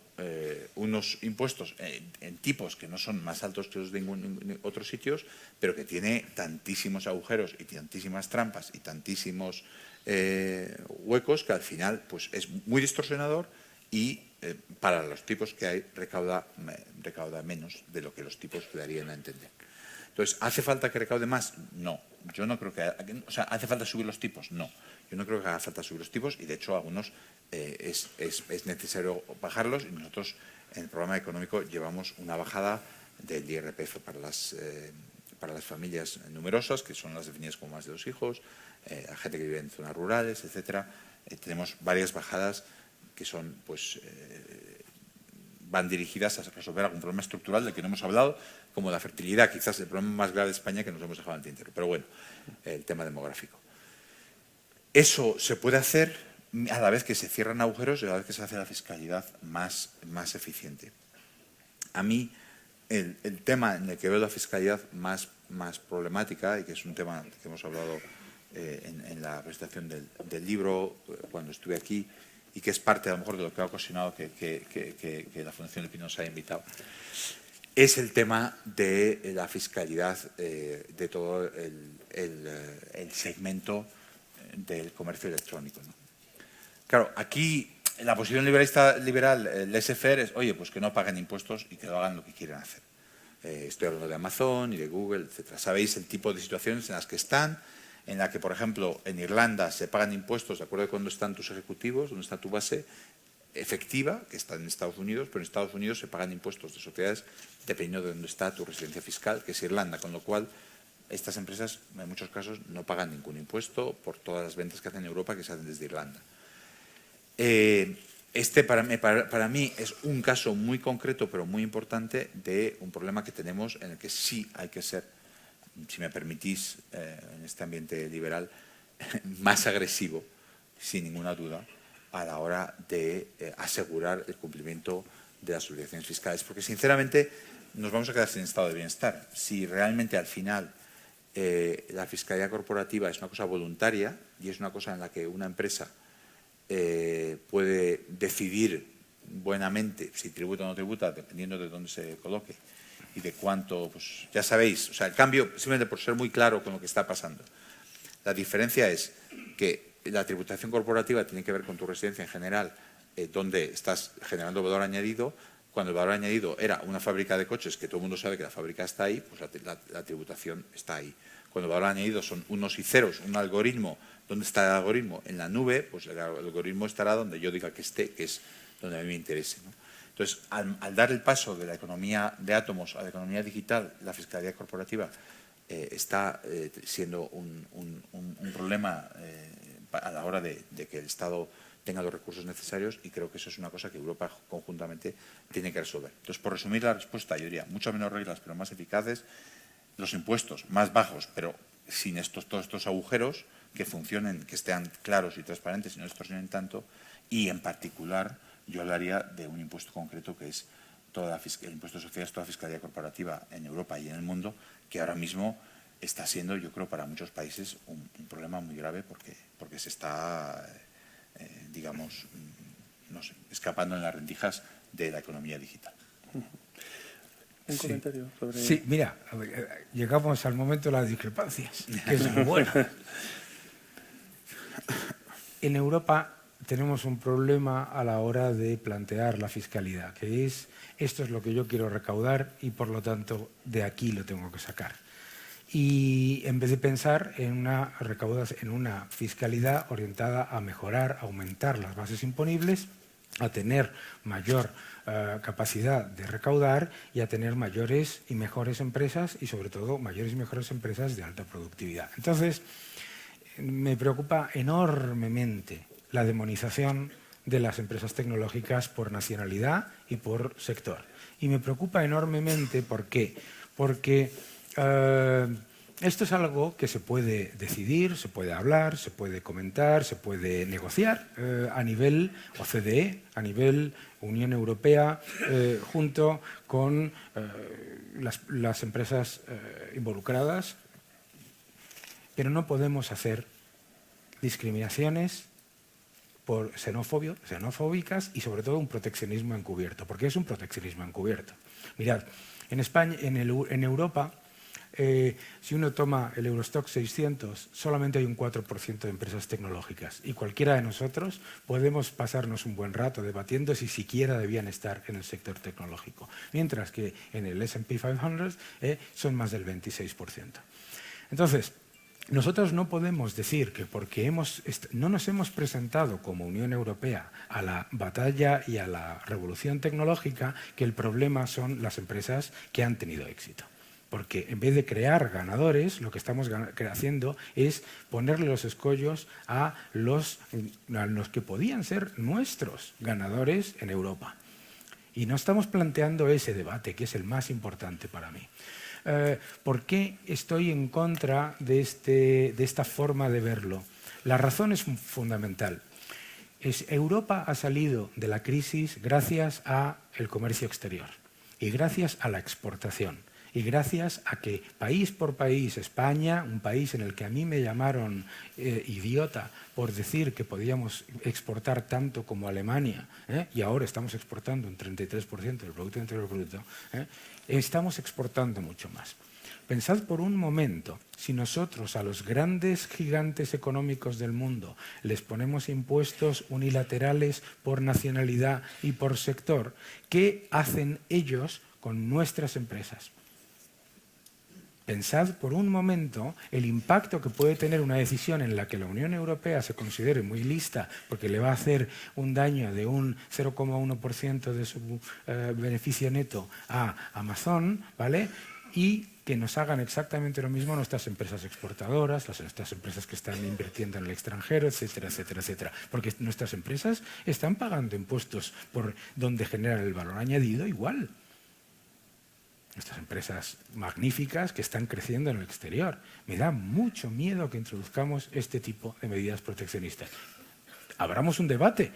unos impuestos en tipos que no son más altos que los de ningún otros sitios, pero que tiene tantísimos agujeros y tantísimas trampas y tantísimos huecos que al final pues, es muy distorsionador y para los tipos que hay recauda menos de lo que los tipos le darían a entender. Entonces, ¿hace falta que recaude más? No. Yo no creo que... O sea, ¿hace falta subir los tipos? No. Yo no creo que haga falta subir los tipos y, de hecho, algunos es necesario bajarlos y nosotros en el programa económico llevamos una bajada del IRPF para las familias numerosas, que son las definidas como más de 2 hijos, a gente que vive en zonas rurales, etcétera. Tenemos varias bajadas que son, pues, van dirigidas a resolver algún problema estructural del que no hemos hablado, como la fertilidad, quizás el problema más grave de España que nos hemos dejado en el tintero. Pero bueno, el tema demográfico. Eso se puede hacer a la vez que se cierran agujeros y a la vez que se hace la fiscalidad más eficiente. A mí, el tema en el que veo la fiscalidad más problemática, y que es un tema que hemos hablado en la presentación del libro cuando estuve aquí, y que es parte a lo mejor de lo que ha ocasionado que la Fundación El Pino nos haya invitado, es el tema de la fiscalidad de todo el segmento del comercio electrónico, ¿no? Claro, aquí la posición liberal, el laissez-faire es, oye, pues que no paguen impuestos y que lo hagan lo que quieran hacer. Estoy hablando de Amazon y de Google, etcétera. Sabéis el tipo de situaciones en las que están, en la que, por ejemplo, en Irlanda se pagan impuestos de acuerdo con dónde están tus ejecutivos, dónde está tu base efectiva, que está en Estados Unidos, pero en Estados Unidos se pagan impuestos de sociedades dependiendo de dónde está tu residencia fiscal, que es Irlanda, con lo cual estas empresas en muchos casos no pagan ningún impuesto por todas las ventas que hacen en Europa que se hacen desde Irlanda. Este para mí es un caso muy concreto pero muy importante de un problema que tenemos en el que sí hay que ser, si me permitís, en este ambiente liberal, más agresivo, sin ninguna duda, a la hora de asegurar el cumplimiento de las obligaciones fiscales. Porque, sinceramente, nos vamos a quedar sin estado de bienestar. Si realmente, al final, la fiscalidad corporativa es una cosa voluntaria y es una cosa en la que una empresa puede decidir buenamente si tributa o no tributa, dependiendo de dónde se coloque y de cuánto, pues ya sabéis, o sea, el cambio, simplemente por ser muy claro con lo que está pasando. La diferencia es que la tributación corporativa tiene que ver con tu residencia en general, donde estás generando valor añadido. Cuando el valor añadido era una fábrica de coches, que todo el mundo sabe que la fábrica está ahí, pues la tributación está ahí. cuando valor añadido son unos y ceros, un algoritmo, ¿dónde está el algoritmo? En la nube, pues el algoritmo estará donde yo diga que esté, que es donde a mí me interese, ¿no? Entonces, al dar el paso de la economía de átomos a la economía digital, la fiscalidad corporativa está siendo un problema a la hora de que el Estado tenga los recursos necesarios, y creo que eso es una cosa que Europa conjuntamente tiene que resolver. Entonces, por resumir la respuesta, yo diría, muchas menos reglas, pero más eficaces, los impuestos más bajos, pero sin todos estos agujeros, que funcionen, que estén claros y transparentes y no distorsionen tanto, y en particular yo hablaría de un impuesto concreto que es el impuesto de sociedades, toda fiscalidad corporativa en Europa y en el mundo, que ahora mismo está siendo, yo creo, para muchos países un problema muy grave porque se está, digamos, no sé, escapando en las rendijas de la economía digital. ¿Un comentario sobre...? Sí, mira, llegamos al momento de las discrepancias, que es muy bueno. En Europa tenemos un problema a la hora de plantear la fiscalidad, que es, esto es lo que yo quiero recaudar y por lo tanto de aquí lo tengo que sacar. Y en vez de pensar en una fiscalidad orientada a mejorar, a aumentar las bases imponibles, a tener mayor capacidad de recaudar y a tener mayores y mejores empresas y sobre todo mayores y mejores empresas de alta productividad. Entonces, me preocupa enormemente la demonización de las empresas tecnológicas por nacionalidad y por sector. Y me preocupa enormemente, ¿por qué? Porque esto es algo que se puede decidir, se puede hablar, se puede comentar, se puede negociar a nivel OCDE, a nivel Unión Europea, junto con las empresas involucradas, pero no podemos hacer discriminaciones por xenofóbicas y sobre todo un proteccionismo encubierto. ¿Por qué es un proteccionismo encubierto? Mirad, en España, en Europa, si uno toma el Eurostock 600, solamente hay un 4% de empresas tecnológicas y cualquiera de nosotros podemos pasarnos un buen rato debatiendo si siquiera debían estar en el sector tecnológico, mientras que en el S&P 500 son más del 26%. Entonces, nosotros no podemos decir que porque no nos hemos presentado como Unión Europea a la batalla y a la revolución tecnológica, que el problema son las empresas que han tenido éxito. Porque en vez de crear ganadores, lo que estamos haciendo es ponerle los escollos a los que podían ser nuestros ganadores en Europa. Y no estamos planteando ese debate, que es el más importante para mí. ¿Por qué estoy en contra de esta forma de verlo? La razón es fundamental. Europa ha salido de la crisis gracias al comercio exterior y gracias a la exportación. Y gracias a que país por país, España, un país en el que a mí me llamaron idiota por decir que podíamos exportar tanto como Alemania, y ahora estamos exportando un 33% del Producto Interior Bruto, estamos exportando mucho más. Pensad por un momento, si nosotros a los grandes gigantes económicos del mundo les ponemos impuestos unilaterales por nacionalidad y por sector, ¿qué hacen ellos con nuestras empresas? Pensad por un momento el impacto que puede tener una decisión en la que la Unión Europea se considere muy lista porque le va a hacer un daño de un 0,1% de su beneficio neto a Amazon, ¿vale? Y que nos hagan exactamente lo mismo nuestras empresas exportadoras, nuestras empresas que están invirtiendo en el extranjero, etcétera, etcétera, etcétera. Porque nuestras empresas están pagando impuestos por donde generan el valor añadido igual. Estas empresas magníficas que están creciendo en el exterior. Me da mucho miedo que introduzcamos este tipo de medidas proteccionistas. Abramos un debate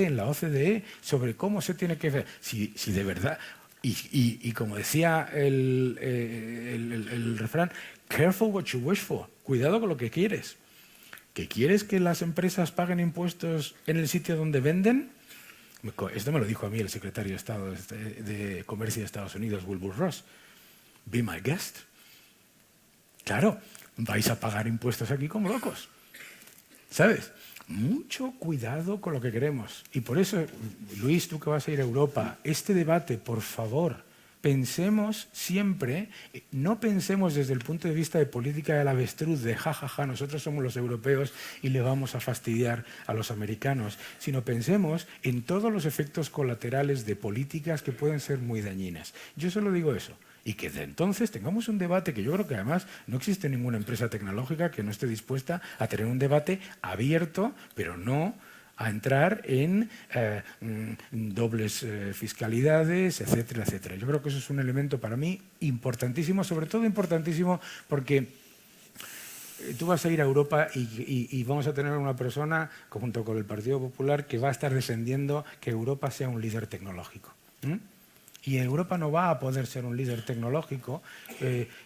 en la OCDE sobre cómo se tiene que ver, si de verdad, y como decía el refrán, careful what you wish for, cuidado con lo que quieres. ¿Que quieres que las empresas paguen impuestos en el sitio donde venden? Esto me lo dijo a mí el secretario de Estado de Comercio de Estados Unidos, Wilbur Ross. Be my guest. Claro, vais a pagar impuestos aquí como locos. ¿Sabes? Mucho cuidado con lo que queremos. Y por eso, Luis, tú que vas a ir a Europa, este debate, por favor, pensemos siempre, no pensemos desde el punto de vista de política del avestruz, de jajaja, nosotros somos los europeos y le vamos a fastidiar a los americanos, sino pensemos en todos los efectos colaterales de políticas que pueden ser muy dañinas. Yo solo digo eso. Y que de entonces tengamos un debate que yo creo que además no existe ninguna empresa tecnológica que no esté dispuesta a tener un debate abierto, pero no a entrar en dobles fiscalidades, etcétera, etcétera. Yo creo que eso es un elemento para mí importantísimo, sobre todo importantísimo porque tú vas a ir a Europa y vamos a tener una persona, junto con el Partido Popular, que va a estar defendiendo que Europa sea un líder tecnológico. Y Europa no va a poder ser un líder tecnológico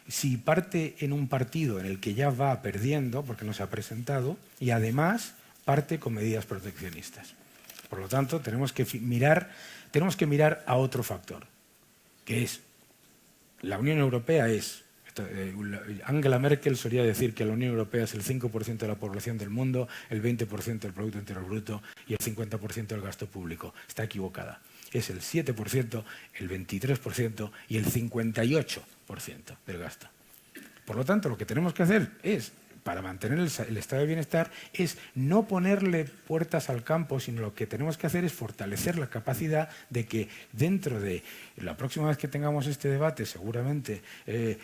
si parte en un partido en el que ya va perdiendo, porque no se ha presentado, y además parte con medidas proteccionistas. Por lo tanto, tenemos que mirar a otro factor, que es la Unión Europea es... Angela Merkel solía decir que la Unión Europea es el 5% de la población del mundo, el 20% del Producto Interior Bruto y el 50% del gasto público. Está equivocada. Es el 7%, el 23% y el 58% del gasto. Por lo tanto, lo que tenemos que hacer es, para mantener el estado de bienestar, es no ponerle puertas al campo, sino lo que tenemos que hacer es fortalecer la capacidad de que dentro de la próxima vez que tengamos este debate, seguramente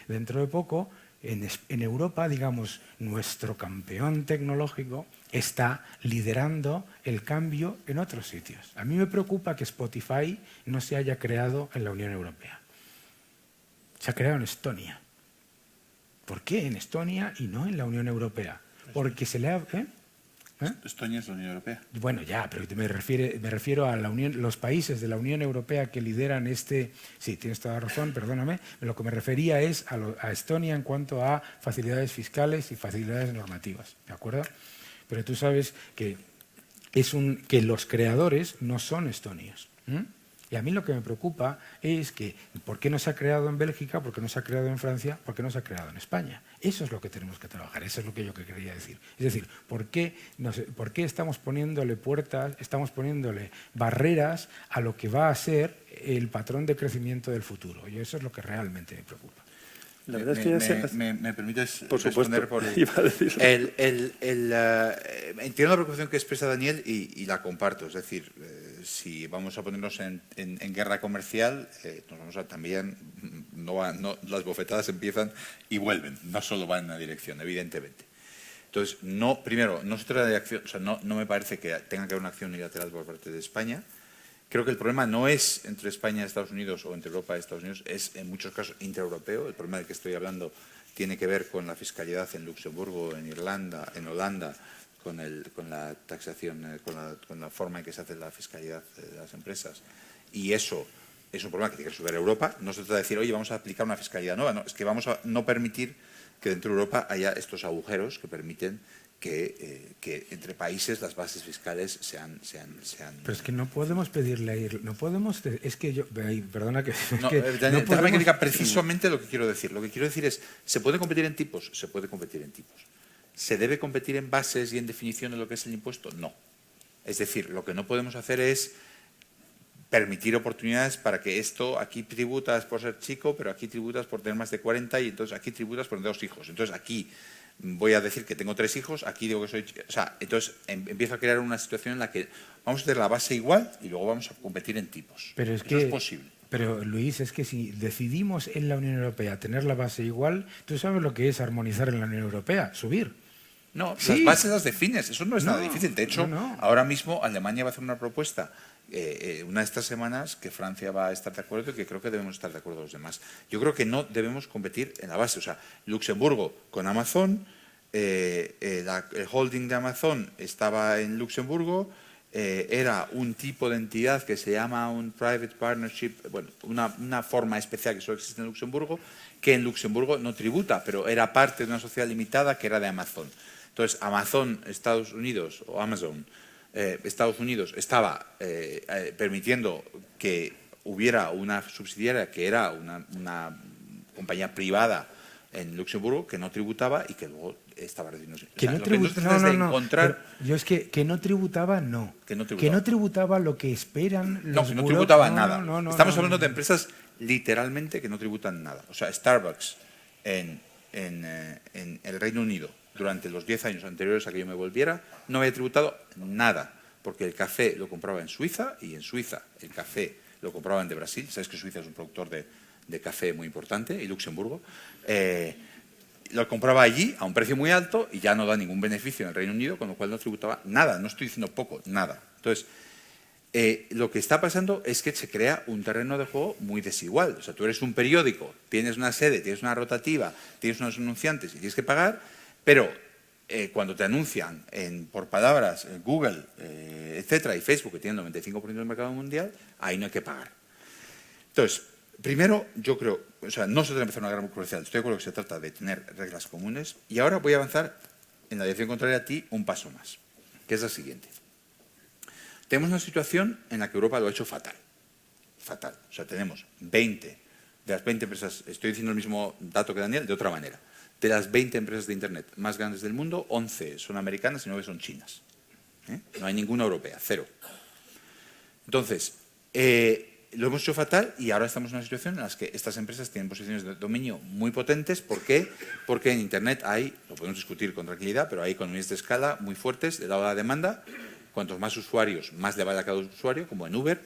dentro de poco, en Europa, digamos, nuestro campeón tecnológico está liderando el cambio en otros sitios. A mí me preocupa que Spotify no se haya creado en la Unión Europea. Se ha creado en Estonia. ¿Por qué en Estonia y no en la Unión Europea? Porque se le ha... Estonia es la Unión Europea. Bueno, ya, pero me refiero a los países de la Unión Europea que lideran este... Sí, tienes toda la razón, perdóname. Lo que me refería es a Estonia en cuanto a facilidades fiscales y facilidades normativas, ¿de acuerdo? Pero tú sabes que los creadores no son estonios. Y a mí lo que me preocupa es que ¿por qué no se ha creado en Bélgica? ¿Por qué no se ha creado en Francia? ¿Por qué no se ha creado en España? Eso es lo que tenemos que trabajar, eso es lo que yo quería decir. Es decir, ¿por qué estamos poniéndole puertas, estamos poniéndole barreras a lo que va a ser el patrón de crecimiento del futuro? Y eso es lo que realmente me preocupa. La verdad es que ya ¿Me permites por supuesto, responder por iba a decirlo. entiendo la preocupación que expresa Daniel y la comparto. Es decir, si vamos a ponernos en guerra comercial, nos vamos a también las bofetadas empiezan y vuelven, no solo van en una dirección, evidentemente. Entonces, primero, no se trata de acción, o sea, no me parece que tenga que haber una acción unilateral por parte de España. Creo que el problema no es entre España y Estados Unidos o entre Europa y Estados Unidos, es en muchos casos intraeuropeo. El problema del que estoy hablando tiene que ver con la fiscalidad en Luxemburgo, en Irlanda, en Holanda, con la taxación, con la forma en que se hace la fiscalidad de las empresas. Y eso es un problema que tiene que resolver Europa. No se trata de decir, oye, vamos a aplicar una fiscalidad nueva. No, es que vamos a no permitir que dentro de Europa haya estos agujeros que permiten que entre países las bases fiscales sean... Pero es que no podemos pedirle a ir, no podemos... Es que yo... Perdona que... Daniel, déjame que diga precisamente lo que quiero decir. Lo que quiero decir es, ¿se puede competir en tipos? Se puede competir en tipos. ¿Se debe competir en bases y en definición de lo que es el impuesto? No. Es decir, lo que no podemos hacer es permitir oportunidades para que esto, aquí tributas por ser chico, pero aquí tributas por tener más de 40 y entonces aquí tributas por tener 2 hijos. Entonces aquí voy a decir que tengo 3 hijos, aquí digo que soy... O sea, entonces empiezo a crear una situación en la que vamos a tener la base igual y luego vamos a competir en tipos. Pero Eso es posible. Pero Luis, es que si decidimos en la Unión Europea tener la base igual, tú sabes lo que es armonizar en la Unión Europea, subir. No, sí. Las bases las defines, eso no es nada difícil. De hecho, ahora mismo Alemania va a hacer una propuesta una de estas semanas que Francia va a estar de acuerdo y que creo que debemos estar de acuerdo los demás. Yo creo que no debemos competir en la base. O sea, Luxemburgo con Amazon, el holding de Amazon estaba en Luxemburgo, era un tipo de entidad que se llama un private partnership, bueno, una forma especial que solo existe en Luxemburgo, que en Luxemburgo no tributa, pero era parte de una sociedad limitada que era de Amazon. Entonces, Amazon Estados Unidos o Amazon Estados Unidos estaba permitiendo que hubiera una subsidiaria que era una compañía privada en Luxemburgo que no tributaba y que luego estaba recibiendo. Que no lo que nosotros tributaba, es de encontrar... Yo es que no tributaba, no. Que no tributaba. Que no tributaba lo que esperan los No, que no tributaba buros. nada. No, Estamos hablando de empresas literalmente que no tributan nada. O sea, Starbucks en el Reino Unido durante los 10 años anteriores a que yo me volviera no había tributado nada, porque el café lo compraba en Suiza y en Suiza el café lo compraban de Brasil. Sabes que Suiza es un productor de café muy importante, y Luxemburgo. Lo compraba allí a un precio muy alto y ya no da ningún beneficio en el Reino Unido, con lo cual no tributaba nada. No estoy diciendo poco, nada. Entonces, lo que está pasando es que se crea un terreno de juego muy desigual. O sea, tú eres un periódico, tienes una sede, tienes una rotativa, tienes unos anunciantes y tienes que pagar, pero cuando te anuncian por palabras Google, etcétera, y Facebook, que tienen el 95% del mercado mundial, ahí no hay que pagar. Entonces, primero, yo creo, o sea, no se trata de empezar una guerra comercial, estoy de acuerdo que se trata de tener reglas comunes, y ahora voy a avanzar en la dirección contraria a ti un paso más, que es la siguiente. Tenemos una situación en la que Europa lo ha hecho fatal. Fatal. O sea, tenemos 20 de las 20 empresas, estoy diciendo el mismo dato que Daniel, de otra manera. De las 20 empresas de Internet más grandes del mundo, 11 son americanas y 9 son chinas. No hay ninguna europea, cero. Entonces, lo hemos hecho fatal y ahora estamos en una situación en la que estas empresas tienen posiciones de dominio muy potentes. ¿Por qué? Porque en Internet hay, lo podemos discutir con tranquilidad, pero hay economías de escala muy fuertes del lado de la demanda. Cuantos más usuarios, más le vale a cada usuario, como en Uber,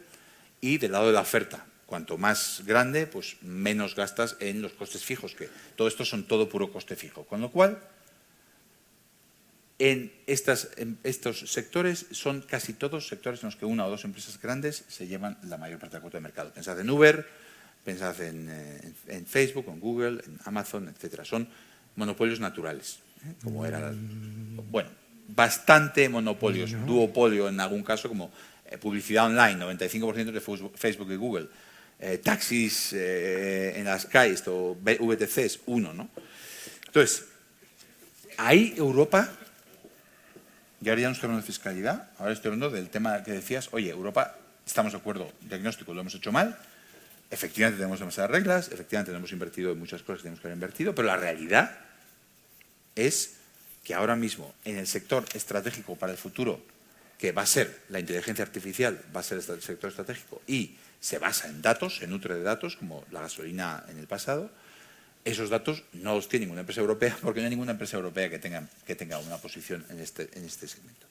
y del lado de la oferta. Cuanto más grande, pues menos gastas en los costes fijos, que todo esto son todo puro coste fijo. Con lo cual, en estos sectores son casi todos sectores en los que una o dos empresas grandes se llevan la mayor parte de la cuota de mercado. Pensad en Uber, pensad en Facebook, en Google, en Amazon, etcétera. Son monopolios naturales, como era, bueno, bastante monopolios, duopolio en algún caso, como publicidad online, 95% de Facebook y Google, taxis en las calles, o VTCs, uno, ¿no? Entonces, ahí Europa, y ahora ya no estoy hablando de fiscalidad, ahora estoy hablando del tema que decías, oye, Europa, estamos de acuerdo, diagnóstico, lo hemos hecho mal, efectivamente tenemos demasiadas reglas, efectivamente hemos invertido en muchas cosas que tenemos que haber invertido, pero la realidad es que ahora mismo en el sector estratégico para el futuro, que va a ser la inteligencia artificial, va a ser el sector estratégico y se basa en datos, se nutre de datos, como la gasolina en el pasado, esos datos no los tiene ninguna empresa europea, porque no hay ninguna empresa europea que tenga una posición en este segmento.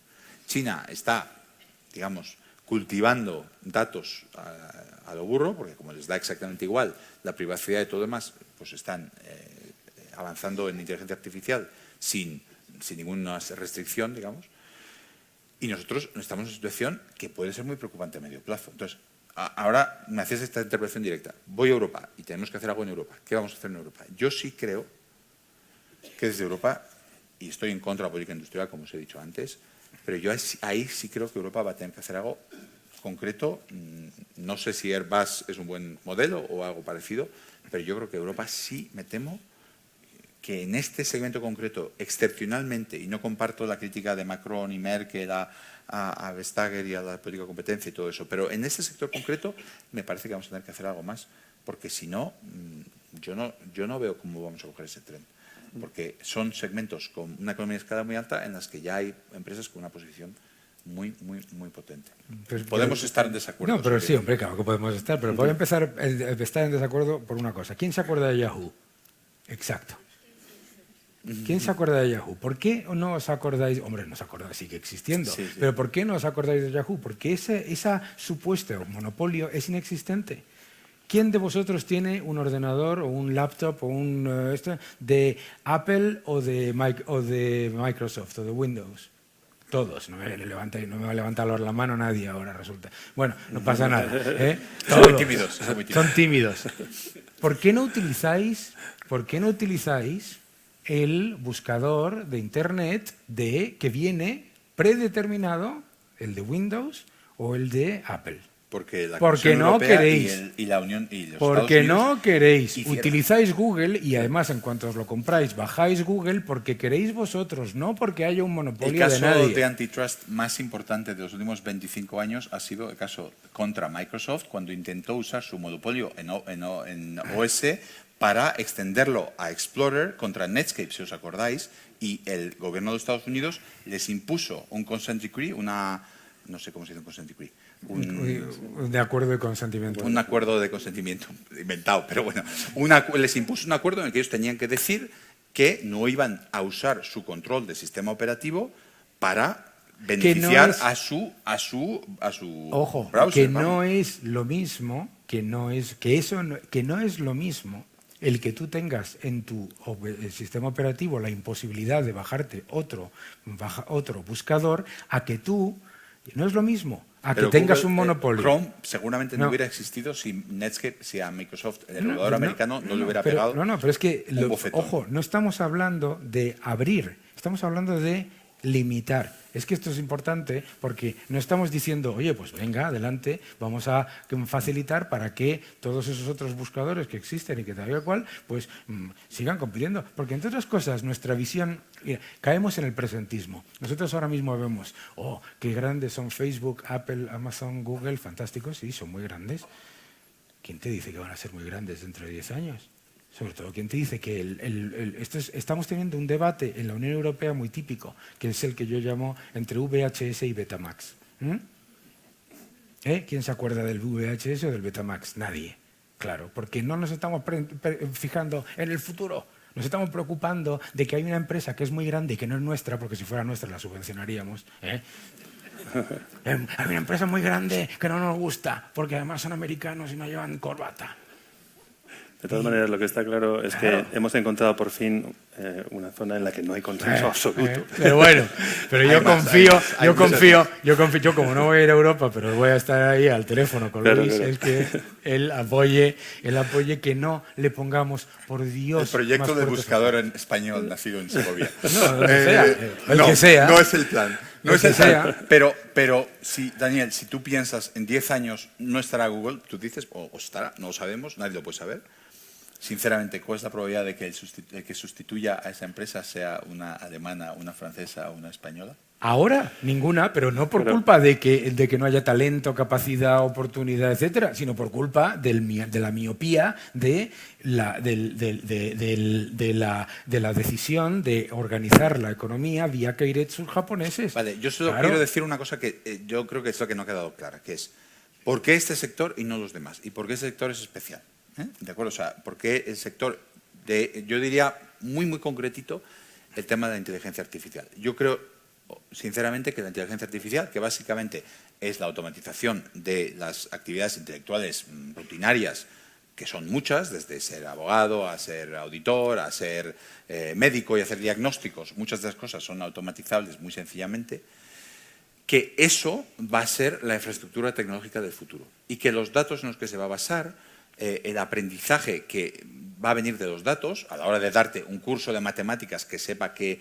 China está, digamos, cultivando datos a lo burro, porque como les da exactamente igual la privacidad y todo demás, pues están avanzando en inteligencia artificial sin ninguna restricción, digamos, y nosotros estamos en una situación que puede ser muy preocupante a medio plazo. Entonces, ahora me haces esta intervención directa. Voy a Europa y tenemos que hacer algo en Europa. ¿Qué vamos a hacer en Europa? Yo sí creo que desde Europa, y estoy en contra de la política industrial, como os he dicho antes, pero yo ahí sí creo que Europa va a tener que hacer algo concreto. No sé si Airbus es un buen modelo o algo parecido, pero yo creo que Europa sí, me temo, que en este segmento concreto, excepcionalmente, y no comparto la crítica de Macron y Merkel a Vestager y a la política de competencia y todo eso, pero en este sector concreto me parece que vamos a tener que hacer algo más, porque si no, yo no veo cómo vamos a coger ese tren, porque son segmentos con una economía de escala muy alta en las que ya hay empresas con una posición muy, muy, muy potente. Podemos estar en desacuerdo. No, pero sí, hombre, claro que podemos estar, pero voy a empezar a estar en desacuerdo por una cosa. ¿Quién se acuerda de Yahoo? Exacto. ¿Quién se acuerda de Yahoo? ¿Por qué no os acordáis? Hombre, no os acordáis, sigue existiendo. Sí. Pero ¿por qué no os acordáis de Yahoo? Porque ese supuesto monopolio es inexistente. ¿Quién de vosotros tiene un ordenador o un laptop o de Apple o de Microsoft o de Windows? Todos. No me va a levantar la mano nadie ahora, resulta. Bueno, no pasa nada. Son muy tímidos. Son tímidos. ¿Por qué no utilizáis el buscador de Internet que viene predeterminado, el de Windows o el de Apple? Porque no queréis. Y la Unión y los porque Estados Unidos no queréis. Utilizáis Google y además en cuanto os lo compráis bajáis Google porque queréis vosotros, no porque haya un monopolio de nadie. El caso de antitrust más importante de los últimos 25 años ha sido el caso contra Microsoft cuando intentó usar su monopolio en OS para extenderlo a Explorer contra Netscape, si os acordáis, y el gobierno de Estados Unidos les impuso un consent decree, no sé cómo se dice un consent decree. De acuerdo de consentimiento. Un acuerdo de consentimiento inventado, pero bueno, les impuso un acuerdo en el que ellos tenían que decir que no iban a usar su control de sistema operativo para beneficiar a su ojo, browser. Que no es lo mismo, que no es lo mismo el que tú tengas en tu sistema operativo la imposibilidad de bajarte otro buscador, a que tú, no es lo mismo, a Pero que tengas Google, un monopolio. Chrome seguramente no hubiera existido si Netscape, si a Microsoft, el regulador americano, no le hubiera pegado. Pero es que, un bofetón. ojo, no estamos hablando de abrir, estamos hablando de limitar. Es que esto es importante porque no estamos diciendo, oye, pues venga, adelante, vamos a facilitar para que todos esos otros buscadores que existen y que tal cual, pues sigan compitiendo. Porque entre otras cosas, nuestra visión, caemos en el presentismo. Nosotros ahora mismo vemos, oh, qué grandes son Facebook, Apple, Amazon, Google, fantásticos, sí, son muy grandes. ¿Quién te dice que van a ser muy grandes dentro de 10 años? Sobre todo, ¿quién te dice que estamos teniendo un debate en la Unión Europea muy típico, que es el que yo llamo entre VHS y Betamax? ¿Quién se acuerda del VHS o del Betamax? Nadie. Claro, porque no nos estamos fijando en el futuro. Nos estamos preocupando de que hay una empresa que es muy grande y que no es nuestra, porque si fuera nuestra la subvencionaríamos. Hay una empresa muy grande que no nos gusta, porque además son americanos y no llevan corbata. De todas maneras, lo que está claro es que hemos encontrado por fin una zona en la que no hay consenso absoluto. Pero bueno, yo confío, yo como no voy a ir a Europa, pero voy a estar ahí al teléfono con Luis, es que él apoye que no le pongamos, por Dios... El proyecto de buscador en español nacido en Segovia. El que sea. No es el plan. No es el plan. Pero si, Daniel, si tú piensas en 10 años no estará Google, tú dices, o estará, no lo sabemos, nadie lo puede saber. Sinceramente, ¿cuál es la probabilidad de que el que sustituya a esa empresa sea una alemana, una francesa o una española? Ahora, ninguna, pero no por culpa de que no haya talento, capacidad, oportunidad, etcétera, sino por culpa de la miopía de la decisión de organizar la economía vía keiretsus japoneses. Vale, yo solo quiero decir una cosa que yo creo que es lo que no ha quedado clara, que es ¿por qué este sector y no los demás? ¿Y por qué este sector es especial? ¿De acuerdo? O sea, ¿por qué el sector yo diría muy concretito, el tema de la inteligencia artificial? Yo creo, sinceramente, que la inteligencia artificial, que básicamente es la automatización de las actividades intelectuales rutinarias, que son muchas, desde ser abogado a ser auditor, a ser médico y hacer diagnósticos, muchas de las cosas son automatizables muy sencillamente, que eso va a ser la infraestructura tecnológica del futuro y que los datos en los que se va a basar, el aprendizaje que va a venir de los datos, a la hora de darte un curso de matemáticas que sepa qué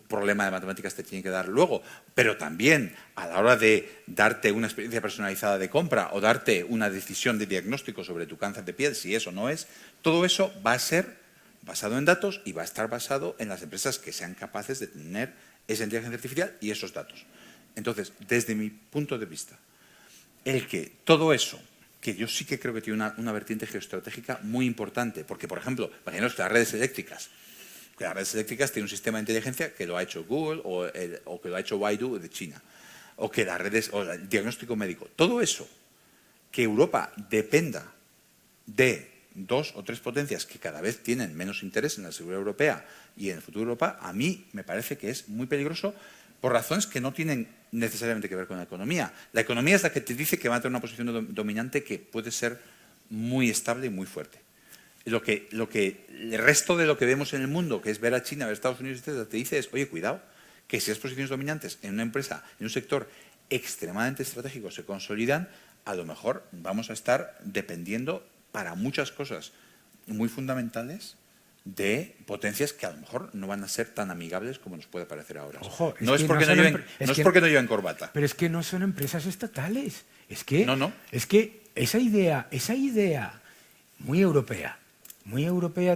problema de matemáticas te tiene que dar luego, pero también a la hora de darte una experiencia personalizada de compra o darte una decisión de diagnóstico sobre tu cáncer de piel, si eso no es, todo eso va a ser basado en datos y va a estar basado en las empresas que sean capaces de tener esa inteligencia artificial y esos datos. Entonces, desde mi punto de vista, el que todo eso, que yo sí que creo que tiene una vertiente geoestratégica muy importante, porque, por ejemplo, imaginaos que las redes eléctricas tienen un sistema de inteligencia que lo ha hecho Google o que lo ha hecho Baidu de China, o que las redes, o el diagnóstico médico, todo eso, que Europa dependa de 2 o 3 potencias que cada vez tienen menos interés en la seguridad europea y en el futuro de Europa, a mí me parece que es muy peligroso por razones que no tienen necesariamente que ver con la economía. La economía es la que te dice que va a tener una posición dominante que puede ser muy estable y muy fuerte. El resto de lo que vemos en el mundo, que es ver a China, ver a Estados Unidos, etc., te dice es, oye, cuidado, que si las posiciones dominantes en una empresa, en un sector extremadamente estratégico se consolidan, a lo mejor vamos a estar dependiendo para muchas cosas muy fundamentales de potencias que a lo mejor no van a ser tan amigables como nos puede parecer ahora. Ojo, no es porque no lleven corbata. Pero es que no son empresas estatales. Es que, no. Es que esa idea muy europea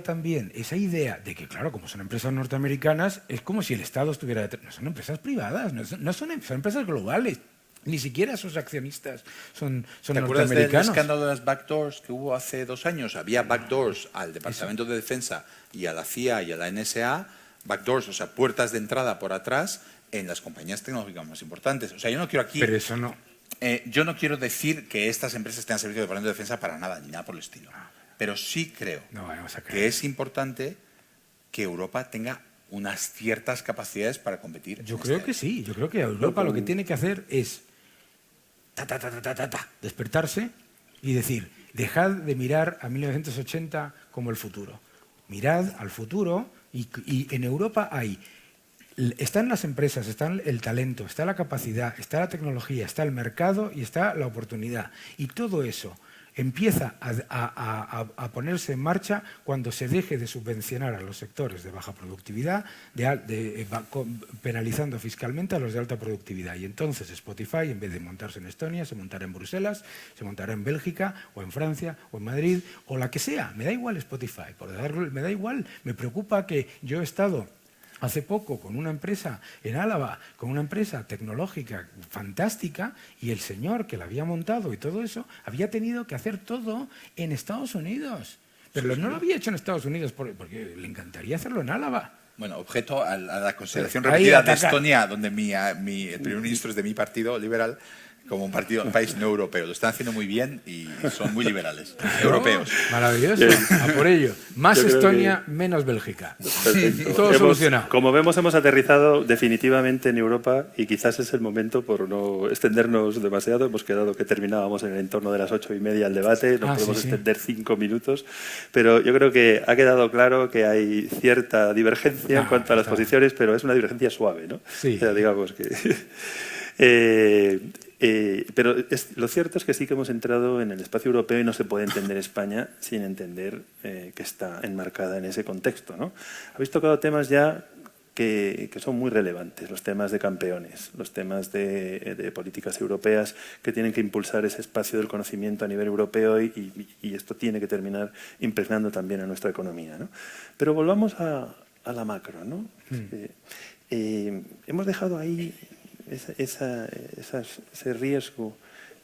también, esa idea de que, claro, como son empresas norteamericanas, es como si el Estado estuviera detrás. No son empresas privadas, son empresas globales. Ni siquiera sus accionistas son ¿Te acuerdas del norteamericanos. escándalo de las backdoors que hubo hace 2 años? Había backdoors al Departamento de Defensa y a la CIA y a la NSA, backdoors, o sea, puertas de entrada por atrás en las compañías tecnológicas más importantes. O sea, yo no quiero aquí... Pero eso no. yo no quiero decir que estas empresas tengan servicio de Departamento de Defensa para nada, ni nada por el estilo. Pero sí creo No vamos a que caer. es importante que Europa tenga unas ciertas capacidades para competir. Yo creo que sí. Yo creo que Europa lo que tiene que hacer es despertarse y decir, dejad de mirar a 1980 como el futuro. Mirad al futuro y en Europa están las empresas, está el talento, está la capacidad, está la tecnología, está el mercado y está la oportunidad. Y todo eso empieza a ponerse en marcha cuando se deje de subvencionar a los sectores de baja productividad, penalizando fiscalmente a los de alta productividad. Y entonces Spotify, en vez de montarse en Estonia, se montará en Bruselas, se montará en Bélgica, o en Francia, o en Madrid, o la que sea. Me da igual Spotify, me da igual. Me preocupa que yo he estado hace poco con una empresa en Álava, con una empresa tecnológica fantástica, y el señor que la había montado y todo eso, había tenido que hacer todo en Estados Unidos. Pero no lo había hecho en Estados Unidos porque le encantaría hacerlo en Álava. Bueno, objeto a la consideración Ahí repetida de ataca. Estonia, donde el primer ministro es de mi partido liberal, como un país no europeo. Lo están haciendo muy bien y son muy liberales, europeos. Maravilloso, a por ello. Más Yo creo Estonia, menos Bélgica. Perfecto. Todo solucionado. Como vemos, hemos aterrizado definitivamente en Europa y quizás es el momento, por no extendernos demasiado, hemos quedado que terminábamos en el entorno de las 8:30 el debate, no podemos sí. extender 5 minutos, pero yo creo que ha quedado claro que hay cierta divergencia en cuanto a las posiciones, pero es una divergencia suave, ¿no? Sí. O sea, digamos que... pero lo cierto es que sí que hemos entrado en el espacio europeo y no se puede entender España sin entender que está enmarcada en ese contexto, ¿no? Habéis tocado temas ya que son muy relevantes, los temas de campeones, los temas de políticas europeas que tienen que impulsar ese espacio del conocimiento a nivel europeo y esto tiene que terminar impregnando también a nuestra economía, ¿no? Pero volvamos a la macro, ¿no? Hemos dejado ahí ese riesgo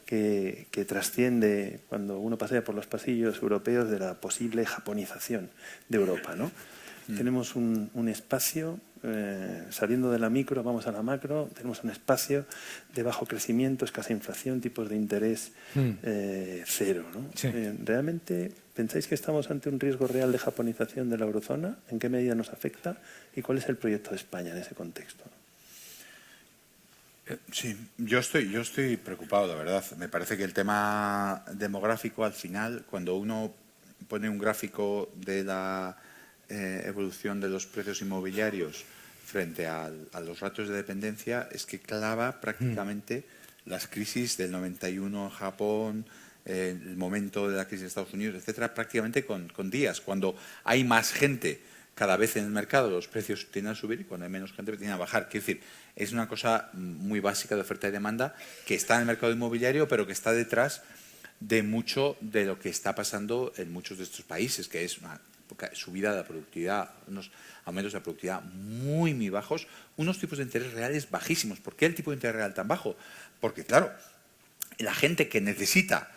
que trasciende cuando uno pasea por los pasillos europeos de la posible japonización de Europa, ¿no? Tenemos un espacio, saliendo de la micro, vamos a la macro, tenemos un espacio de bajo crecimiento, escasa inflación, tipos de interés cero, ¿no? Sí. ¿Realmente pensáis que estamos ante un riesgo real de japonización de la eurozona? ¿En qué medida nos afecta? ¿Y cuál es el proyecto de España en ese contexto? Sí, yo estoy preocupado, la verdad. Me parece que el tema demográfico, al final, cuando uno pone un gráfico de la evolución de los precios inmobiliarios frente a los ratios de dependencia, es que clava prácticamente las crisis del 91 en Japón, el momento de la crisis de Estados Unidos, etcétera, prácticamente con días. Cuando hay más gente cada vez en el mercado, los precios tienden a subir, y cuando hay menos gente tienden a bajar. Quiero decir, es una cosa muy básica de oferta y demanda que está en el mercado inmobiliario, pero que está detrás de mucho de lo que está pasando en muchos de estos países, que es una subida de la productividad, unos aumentos de la productividad muy, muy bajos, unos tipos de interés reales bajísimos. ¿Por qué el tipo de interés real tan bajo? Porque, claro, la gente que necesita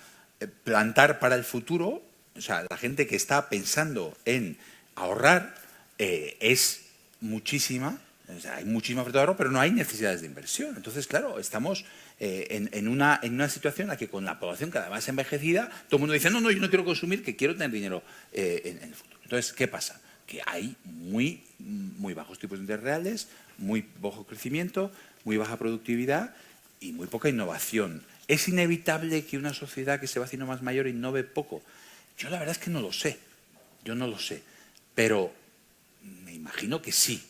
plantar para el futuro, o sea, la gente que está pensando en ahorrar, es muchísima. O sea, hay muchísima oferta de ahorro, pero no hay necesidades de inversión. Entonces, claro, estamos en una situación en la que con la población cada vez más envejecida, todo el mundo dice, no, yo no quiero consumir, que quiero tener dinero en el futuro. Entonces, ¿qué pasa? Que hay muy bajos tipos de interés reales, muy bajo crecimiento, muy baja productividad y muy poca innovación. ¿Es inevitable que una sociedad que se va haciendo más mayor innove poco? Yo la verdad es que no lo sé. Yo no lo sé. Pero me imagino que sí.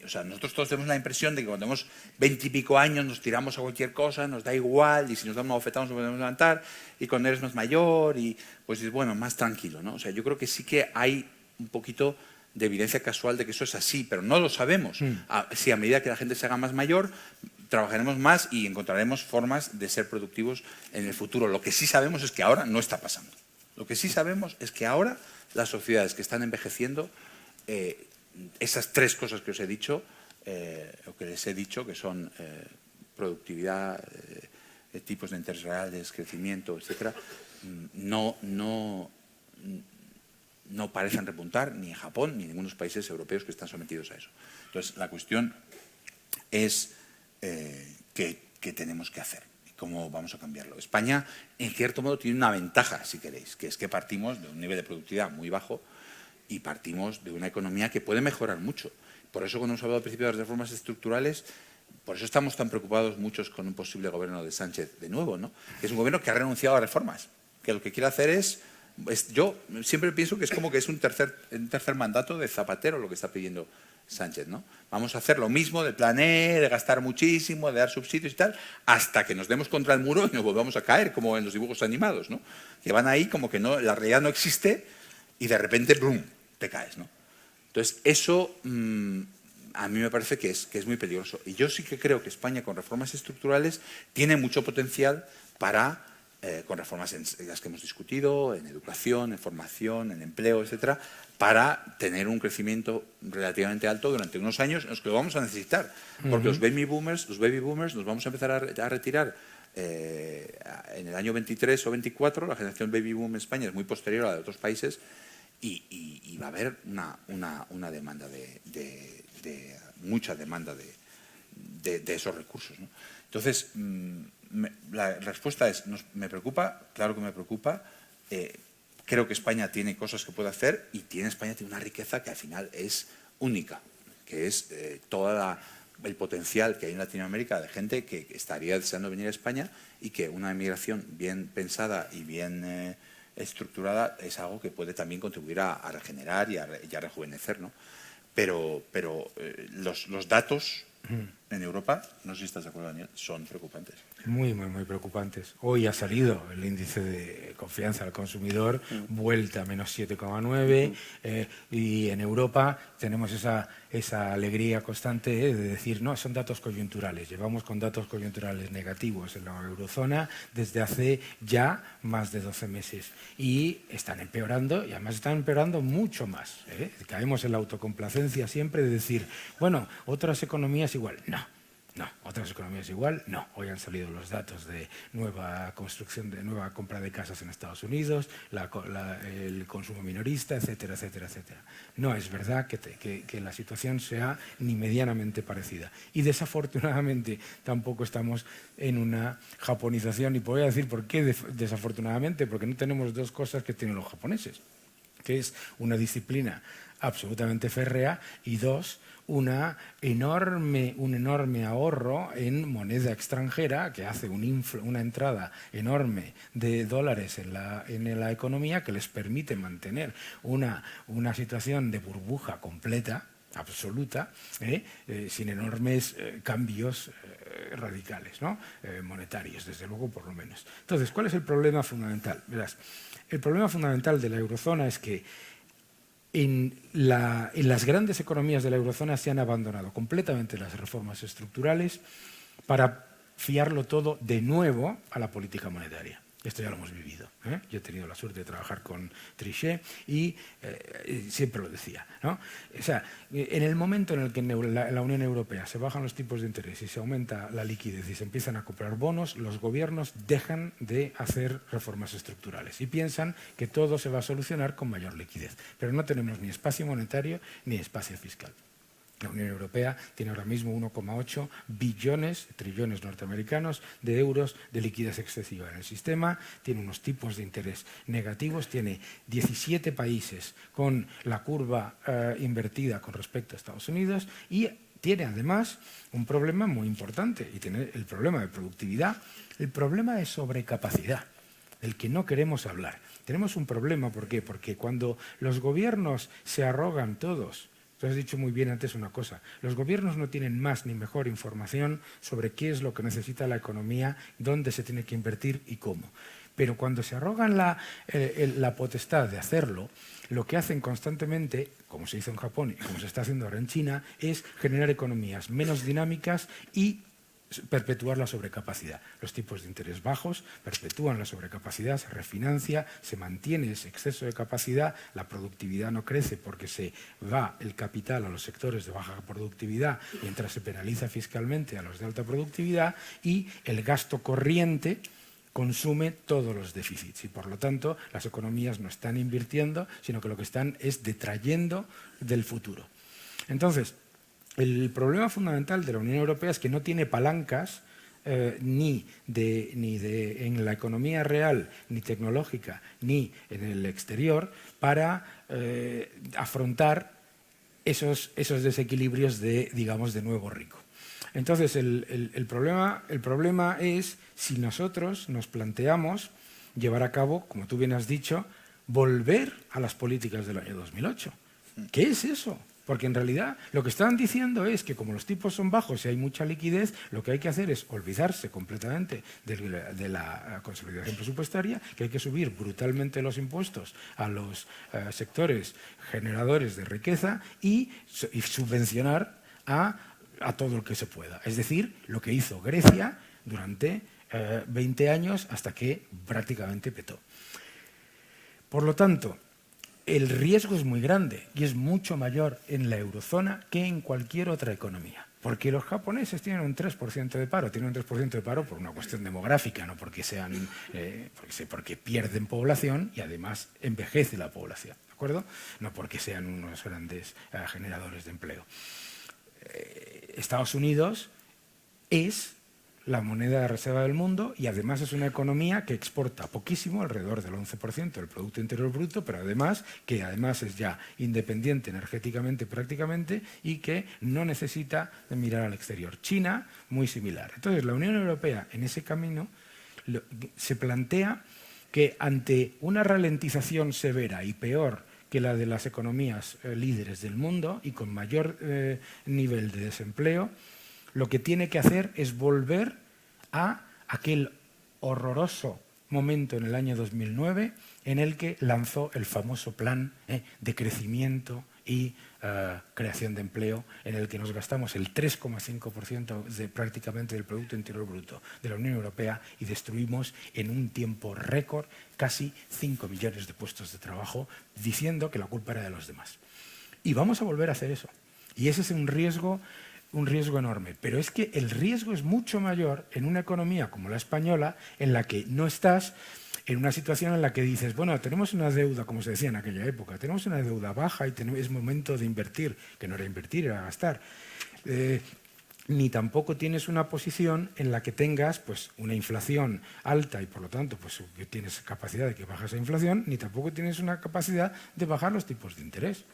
O sea, nosotros todos tenemos la impresión de que cuando tenemos 20 y pico años nos tiramos a cualquier cosa, nos da igual, y si nos da una bofetada nos podemos levantar, y cuando eres más mayor, y pues dices, bueno, más tranquilo, ¿no? O sea, yo creo que sí que hay un poquito de evidencia casual de que eso es así, pero no lo sabemos. Si a medida que la gente se haga más mayor, trabajaremos más y encontraremos formas de ser productivos en el futuro. Lo que sí sabemos es que ahora no está pasando. Lo que sí sabemos es que ahora las sociedades que están envejeciendo, esas tres cosas que os he dicho, o que les he dicho, que son productividad, tipos de interés reales, crecimiento, etcétera, no parecen repuntar ni en Japón ni en ningunos países europeos que están sometidos a eso. Entonces, la cuestión es qué tenemos que hacer y cómo vamos a cambiarlo. España, en cierto modo, tiene una ventaja, si queréis, que es que partimos de un nivel de productividad muy bajo y partimos de una economía que puede mejorar mucho. Por eso, cuando hemos hablado al principio de las reformas estructurales, por eso estamos tan preocupados muchos con un posible gobierno de Sánchez de nuevo, ¿no? Es un gobierno que ha renunciado a reformas, que lo que quiere hacer yo siempre pienso que es como que es un tercer mandato de Zapatero lo que está pidiendo Sánchez, ¿no? Vamos a hacer lo mismo del plan E, de gastar muchísimo, de dar subsidios y tal, hasta que nos demos contra el muro y nos volvamos a caer, como en los dibujos animados, ¿no? Que van ahí como que no, la realidad no existe y de repente, ¡brum!, te caes, ¿no? Entonces, eso a mí me parece que es muy peligroso. Y yo sí que creo que España, con reformas estructurales, tiene mucho potencial para, con reformas en las que hemos discutido, en educación, en formación, en empleo, etcétera, para tener un crecimiento relativamente alto durante unos años en los que lo vamos a necesitar. Porque los baby boomers nos vamos a empezar a retirar en el año 23 o 24. La generación baby boom en España es muy posterior a la de otros países y va a haber una demanda mucha demanda de esos recursos, ¿no? Entonces, la respuesta es, me preocupa, claro que me preocupa. Creo que España tiene cosas que puede hacer y España tiene una riqueza que al final es única, que es todo el potencial que hay en Latinoamérica de gente que estaría deseando venir a España y que una emigración bien pensada y bien estructurada es algo que puede también contribuir a regenerar y a rejuvenecer, ¿no? Pero los datos en Europa, no sé si estás de acuerdo, Daniel, son preocupantes. Muy, muy, muy preocupantes. Hoy ha salido el índice de confianza al consumidor, vuelta a menos 7,9, y en Europa tenemos esa alegría constante de decir, no, son datos coyunturales. Llevamos con datos coyunturales negativos en la eurozona desde hace ya más de 12 meses y están empeorando, y además están empeorando mucho más, ¿eh? Caemos en la autocomplacencia siempre de decir, bueno, otras economías igual. No, otras economías igual, no. Hoy han salido los datos de nueva construcción, de nueva compra de casas en Estados Unidos, el consumo minorista, etcétera, etcétera, etcétera. No es verdad que la situación sea ni medianamente parecida. Y desafortunadamente tampoco estamos en una japonización. Y voy a decir por qué desafortunadamente, porque no tenemos dos cosas que tienen los japoneses, que es una disciplina absolutamente férrea y dos, un enorme ahorro en moneda extranjera que hace una entrada enorme de dólares en la economía que les permite mantener una situación de burbuja completa, absoluta, sin enormes cambios radicales, ¿no? Monetarios, desde luego, por lo menos. Entonces, ¿cuál es el problema fundamental? Verás, el problema fundamental de la eurozona es que en las grandes economías de la eurozona se han abandonado completamente las reformas estructurales para fiarlo todo de nuevo a la política monetaria. Esto ya lo hemos vivido, ¿eh? Yo he tenido la suerte de trabajar con Trichet y siempre lo decía, ¿no? O sea, en el momento en el que en la Unión Europea se bajan los tipos de interés y se aumenta la liquidez y se empiezan a comprar bonos, los gobiernos dejan de hacer reformas estructurales y piensan que todo se va a solucionar con mayor liquidez. Pero no tenemos ni espacio monetario ni espacio fiscal. La Unión Europea tiene ahora mismo 1,8 billones, trillones norteamericanos, de euros de liquidez excesiva en el sistema, tiene unos tipos de interés negativos, tiene 17 países con la curva invertida con respecto a Estados Unidos y tiene además un problema muy importante, y tiene el problema de productividad, el problema de sobrecapacidad, del que no queremos hablar. Tenemos un problema, ¿por qué? Porque cuando los gobiernos se arrogan todos. Tú has dicho muy bien antes una cosa. Los gobiernos no tienen más ni mejor información sobre qué es lo que necesita la economía, dónde se tiene que invertir y cómo. Pero cuando se arrogan la potestad de hacerlo, lo que hacen constantemente, como se hizo en Japón y como se está haciendo ahora en China, es generar economías menos dinámicas y perpetuar la sobrecapacidad. Los tipos de interés bajos perpetúan la sobrecapacidad, se refinancia, se mantiene ese exceso de capacidad, la productividad no crece porque se va el capital a los sectores de baja productividad mientras se penaliza fiscalmente a los de alta productividad y el gasto corriente consume todos los déficits y por lo tanto las economías no están invirtiendo, sino que lo que están es detrayendo del futuro. Entonces, el problema fundamental de la Unión Europea es que no tiene palancas ni en la economía real, ni tecnológica, ni en el exterior para afrontar esos desequilibrios de, digamos, de nuevo rico. Entonces, el problema es si nosotros nos planteamos llevar a cabo, como tú bien has dicho, volver a las políticas del año 2008. ¿Qué es eso? Porque en realidad lo que están diciendo es que como los tipos son bajos y hay mucha liquidez, lo que hay que hacer es olvidarse completamente de la consolidación presupuestaria, que hay que subir brutalmente los impuestos a los sectores generadores de riqueza y subvencionar a todo el que se pueda. Es decir, lo que hizo Grecia durante 20 años hasta que prácticamente petó. Por lo tanto, el riesgo es muy grande y es mucho mayor en la eurozona que en cualquier otra economía. Porque los japoneses tienen un 3% de paro. Tienen un 3% de paro por una cuestión demográfica, no porque porque pierden población y además envejece la población, ¿de acuerdo? No porque sean unos grandes generadores de empleo. Estados Unidos es la moneda de reserva del mundo y además es una economía que exporta poquísimo, alrededor del 11% del Producto Interior Bruto, pero además es ya independiente energéticamente prácticamente y que no necesita de mirar al exterior. China, muy similar. Entonces, la Unión Europea en ese camino se plantea que ante una ralentización severa y peor que la de las economías líderes del mundo y con mayor nivel de desempleo, lo que tiene que hacer es volver a aquel horroroso momento en el año 2009 en el que lanzó el famoso plan de crecimiento y creación de empleo, en el que nos gastamos el 3,5% prácticamente del Producto Interior Bruto de la Unión Europea y destruimos en un tiempo récord casi 5 millones de puestos de trabajo, diciendo que la culpa era de los demás. Y vamos a volver a hacer eso. Y ese es un riesgo enorme. Pero es que el riesgo es mucho mayor en una economía como la española, en la que no estás en una situación en la que dices, bueno, tenemos una deuda, como se decía en aquella época, tenemos una deuda baja y es momento de invertir, que no era invertir, era gastar. Ni tampoco tienes una posición en la que tengas pues, una inflación alta y por lo tanto pues, que tienes capacidad de que baje esa inflación, ni tampoco tienes una capacidad de bajar los tipos de interés.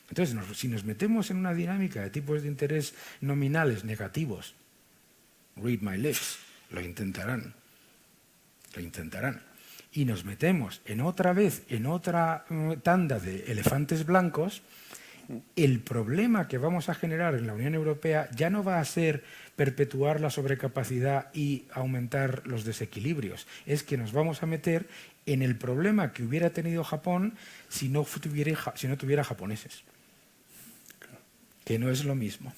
Entonces, si nos metemos en una dinámica de tipos de interés nominales negativos, read my lips, lo intentarán, y nos metemos en otra tanda de elefantes blancos, el problema que vamos a generar en la Unión Europea ya no va a ser perpetuar la sobrecapacidad y aumentar los desequilibrios, es que nos vamos a meter en el problema que hubiera tenido Japón si no tuviera japoneses. Que no es lo mismo.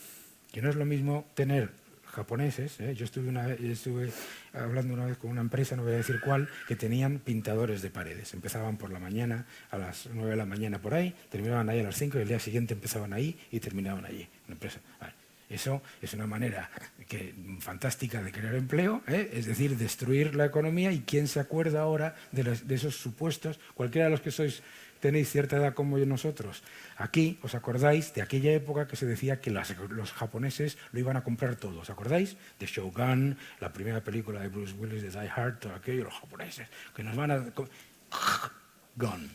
Que no es lo mismo tener japoneses. Yo estuve hablando una vez con una empresa, no voy a decir cuál, que tenían pintadores de paredes. Empezaban por la mañana, a las 9 de la mañana por ahí, terminaban ahí a las 5 y el día siguiente empezaban ahí y terminaban allí. Una empresa. Eso es una manera fantástica de crear empleo, es decir, destruir la economía. ¿Y quién se acuerda ahora de esos supuestos? Cualquiera de los que tenéis cierta edad como nosotros, aquí os acordáis de aquella época que se decía que los japoneses lo iban a comprar todo. ¿Os acordáis? De Shogun, la primera película de Bruce Willis de Die Hard, todo aquello, los japoneses, que nos van a... Gone.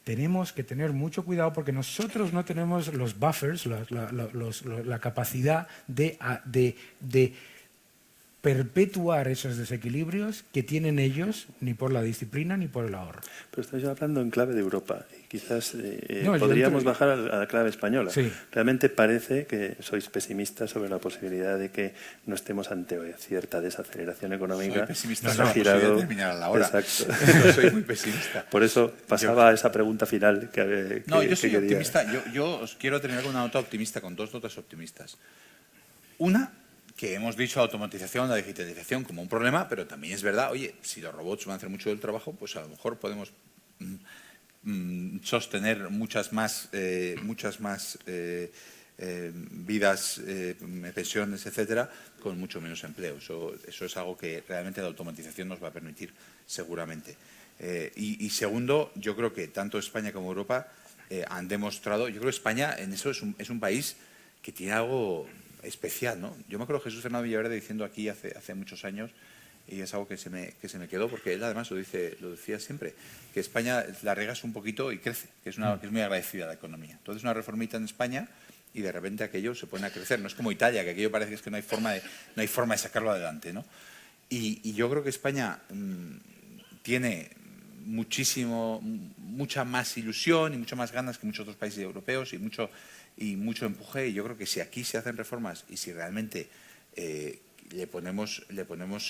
Tenemos que tener mucho cuidado porque nosotros no tenemos los buffers, la capacidad de perpetuar esos desequilibrios que tienen ellos ni por la disciplina ni por el ahorro. Pero estáis hablando en clave de Europa y quizás podríamos bajar a la clave española. Sí. Realmente parece que sois pesimistas sobre la posibilidad de que no estemos ante cierta desaceleración económica. Soy pesimista sobre la posibilidad de terminar a la hora. Exacto. No, soy muy pesimista. Por eso pasaba a esa pregunta final que yo soy quería. Optimista. Yo os quiero terminar con una nota optimista, con dos notas optimistas. Una, que hemos dicho automatización, la digitalización como un problema, pero también es verdad, oye, si los robots van a hacer mucho del trabajo, pues a lo mejor podemos sostener muchas más vidas, pensiones, etcétera, con mucho menos empleo. Eso es algo que realmente la automatización nos va a permitir seguramente. Y segundo, yo creo que tanto España como Europa han demostrado, yo creo que España en eso es un país que tiene algo especial, ¿no? Yo me acuerdo de Jesús Fernando Villaverde diciendo aquí hace muchos años, y es algo que se me quedó, porque él además lo decía siempre, que España la regas un poquito y crece, que es muy agradecida a la economía. Entonces una reformita en España y de repente aquello se pone a crecer. No es como Italia, que aquello parece que no hay forma de sacarlo adelante, ¿no? Y yo creo que España tiene mucha más ilusión y mucho más ganas que muchos otros países europeos y mucho empuje. Y yo creo que si aquí se hacen reformas y si realmente le ponemos